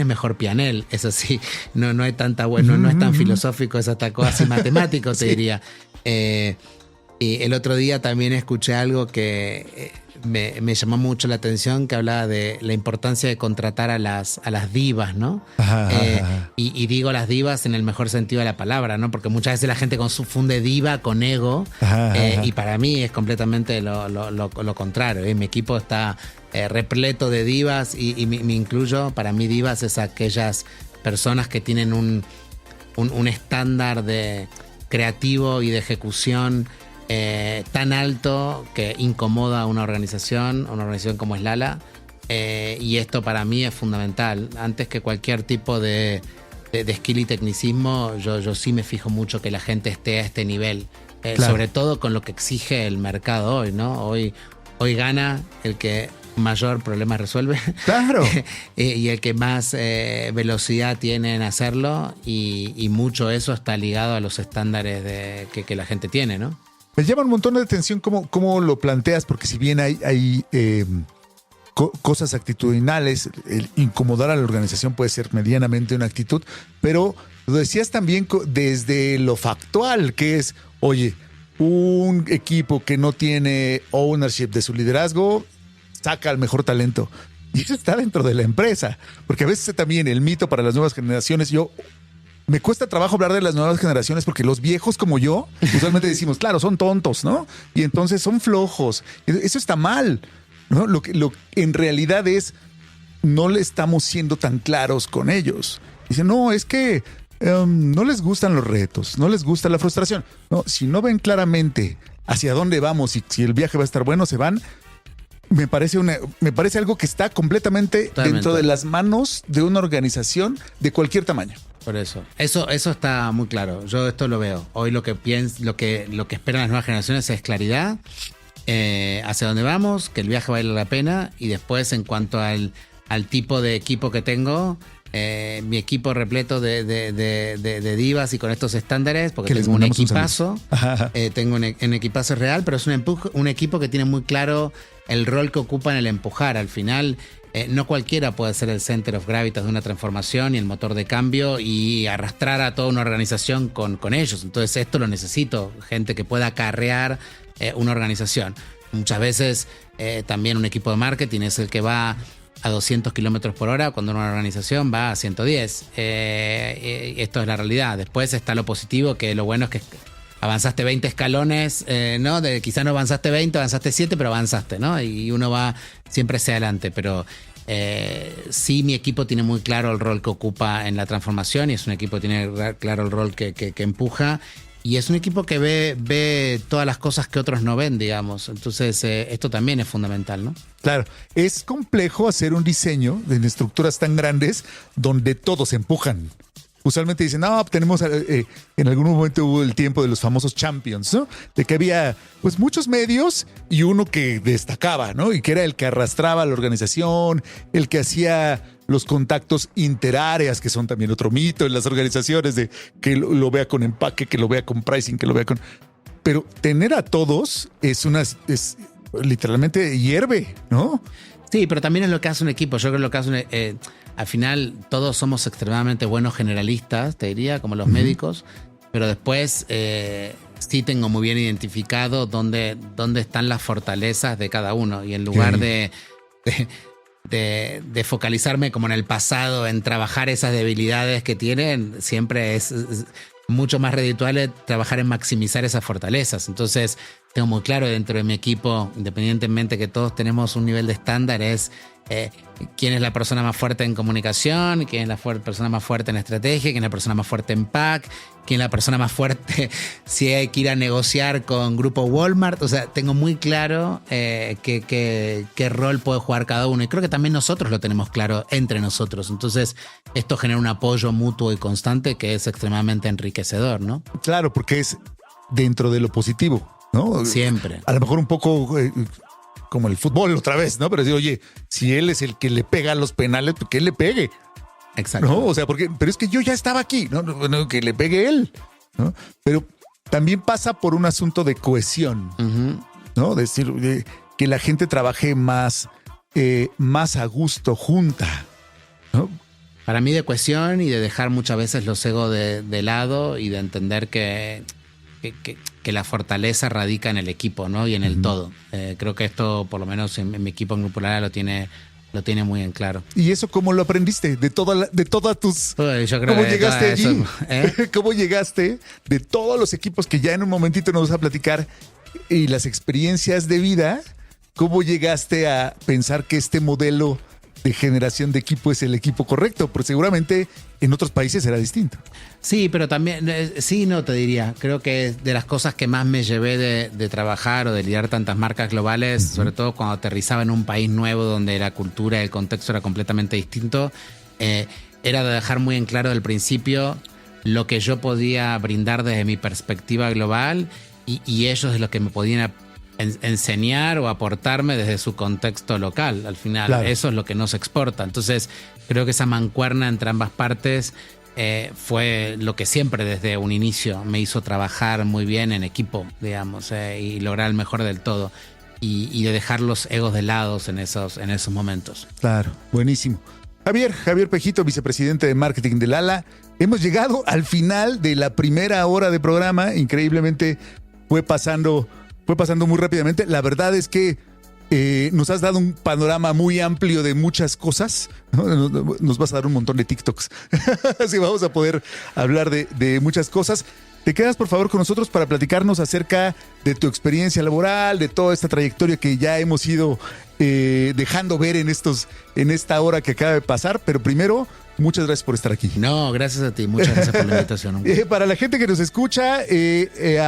mejor Pianel. Es así, no hay tanta no es tan filosófico, es hasta casi matemático, te diría. Y el otro día también escuché algo que me llamó mucho la atención, que hablaba de la importancia de contratar a las divas, ¿no? Y digo las divas en el mejor sentido de la palabra, ¿no? Porque muchas veces la gente confunde diva con ego, y para mí es completamente lo contrario. Mi equipo está repleto de divas y me incluyo. Para mí divas es aquellas personas que tienen un estándar de creativo y de ejecución tan alto que incomoda a una organización como es Lala, y esto para mí es fundamental. Antes que cualquier tipo de skill y tecnicismo, yo sí me fijo mucho que la gente esté a este nivel, claro. Sobre todo con lo que exige el mercado hoy, ¿no? Hoy gana el que mayor problema resuelve, claro. Y el que más velocidad tiene en hacerlo, y mucho eso está ligado a los estándares que la gente tiene, ¿no? Me llama un montón de atención cómo lo planteas, porque si bien hay cosas actitudinales, el incomodar a la organización puede ser medianamente una actitud, pero lo decías también desde lo factual, que es, oye, un equipo que no tiene ownership de su liderazgo saca al mejor talento. Y eso está dentro de la empresa, porque a veces también el mito para las nuevas generaciones, me cuesta trabajo hablar de las nuevas generaciones porque los viejos como yo usualmente decimos, claro, son tontos, ¿no? Y entonces son flojos. Eso está mal, ¿no? Lo que en realidad es, no le estamos siendo tan claros con ellos. Dicen, no, es que no les gustan los retos, no les gusta la frustración. No, si no ven claramente hacia dónde vamos y si el viaje va a estar bueno, se van. Me parece algo que está completamente dentro de las manos de una organización de cualquier tamaño. Por eso. Eso está muy claro. Yo esto lo veo. Hoy lo que pienso, lo que esperan las nuevas generaciones es claridad, hacia dónde vamos, que el viaje vale la pena, y después en cuanto al tipo de equipo que tengo, mi equipo repleto de divas y con estos estándares, porque tengo un equipazo, tengo un equipazo real, pero es un equipo que tiene muy claro el rol que ocupa en el empujar. Al final, no cualquiera puede ser el center of gravity de una transformación y el motor de cambio y arrastrar a toda una organización con ellos. Entonces esto lo necesito, gente que pueda acarrear una organización. Muchas veces también un equipo de marketing es el que va a 200 kilómetros por hora cuando una organización va a 110. Esto es la realidad. Después está lo positivo, que lo bueno es que avanzaste 20 escalones, ¿no? Quizás no avanzaste 20, avanzaste 7, pero avanzaste, ¿no? Y uno va siempre hacia adelante, pero sí, mi equipo tiene muy claro el rol que ocupa en la transformación, y es un equipo que tiene claro el rol que empuja, y es un equipo que ve todas las cosas que otros no ven, digamos. Entonces, esto también es fundamental, ¿no? Claro, es complejo hacer un diseño de estructuras tan grandes donde todos empujan. Usualmente dicen, no, tenemos, en algún momento hubo el tiempo de los famosos champions, ¿no? De que había pues muchos medios y uno que destacaba, ¿no? Y que era el que arrastraba a la organización, el que hacía los contactos interáreas, que son también otro mito en las organizaciones, de que lo vea con empaque, que lo vea con pricing, que lo vea con... Pero tener a todos es literalmente hierve, ¿no? Sí, pero también es lo que hace un equipo. Yo creo que lo que hace al final todos somos extremadamente buenos generalistas, te diría, como los médicos, pero después sí tengo muy bien identificado dónde están las fortalezas de cada uno, y en lugar de focalizarme como en el pasado, en trabajar esas debilidades que tienen, siempre es mucho más redituable trabajar en maximizar esas fortalezas. Entonces tengo muy claro dentro de mi equipo, independientemente que todos tenemos un nivel de estándar, es quién es la persona más fuerte en comunicación, quién es la persona más fuerte en estrategia, quién es la persona más fuerte en PAC, quién es la persona más fuerte si hay que ir a negociar con Grupo Walmart. O sea, tengo muy claro qué rol puede jugar cada uno, y creo que también nosotros lo tenemos claro entre nosotros. Entonces esto genera un apoyo mutuo y constante que es extremadamente enriquecedor, ¿no? Claro, porque es dentro de lo positivo, ¿no? Siempre. A lo mejor un poco como el fútbol otra vez, ¿no? Pero decir, oye, si él es el que le pega a los penales, pues que él le pegue. Exacto. ¿No? O sea, pero es que yo ya estaba aquí, no, que le pegue él, ¿no? Pero también pasa por un asunto de cohesión, ¿no? Decir, que la gente trabaje más a gusto, junta, ¿no? Para mí, de cohesión y de dejar muchas veces los egos de lado, y de entender que la fortaleza radica en el equipo, ¿no? Y en el todo. Creo que esto, por lo menos en mi equipo en Grupo Lara, lo tiene muy en claro. ¿Y eso cómo lo aprendiste? De todas tus... Yo creo ¿Cómo que llegaste allí? Eso, ¿Cómo llegaste de todos los equipos que ya en un momentito nos vas a platicar, y las experiencias de vida? ¿Cómo llegaste a pensar que este modelo de generación de equipo es el equipo correcto? Porque seguramente en otros países era distinto. Sí, pero también, no te diría. Creo que de las cosas que más me llevé de trabajar o de liderar tantas marcas globales, sobre todo cuando aterrizaba en un país nuevo donde la cultura y el contexto era completamente distinto, era de dejar muy en claro del principio lo que yo podía brindar desde mi perspectiva global, y ellos de lo que me podían enseñar o aportarme desde su contexto local. Al final, claro, eso es lo que no se exporta. Entonces, creo que esa mancuerna entre ambas partes fue lo que siempre desde un inicio me hizo trabajar muy bien en equipo, digamos, y lograr el mejor del todo, y de dejar los egos de lado en esos momentos. Claro, buenísimo. Javier Pejito, vicepresidente de marketing de Lala. Hemos llegado al final de la primera hora de programa. Increíblemente fue pasando muy rápidamente. La verdad es que nos has dado un panorama muy amplio de muchas cosas, ¿no? Nos vas a dar un montón de TikToks. Así vamos a poder hablar de muchas cosas. ¿Te quedas, por favor, con nosotros para platicarnos acerca de tu experiencia laboral, de toda esta trayectoria que ya hemos ido dejando ver en esta hora que acaba de pasar? Pero primero, muchas gracias por estar aquí. No, gracias a ti. Muchas gracias por la invitación. Para la gente que nos escucha,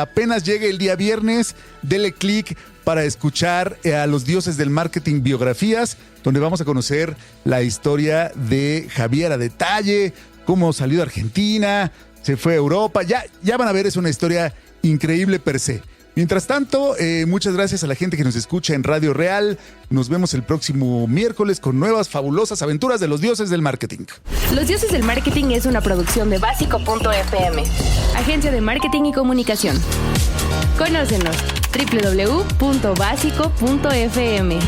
apenas llegue el día viernes, dele clic para escuchar a los dioses del marketing biografías, donde vamos a conocer la historia de Javier a detalle, cómo salió de Argentina, se fue a Europa. Ya van a ver, es una historia increíble per se. Mientras tanto, muchas gracias a la gente que nos escucha en Radio Real. Nos vemos el próximo miércoles con nuevas fabulosas aventuras de los dioses del marketing. Los Dioses del Marketing es una producción de Básico.fm, agencia de marketing y comunicación. Conócenos, www.básico.fm.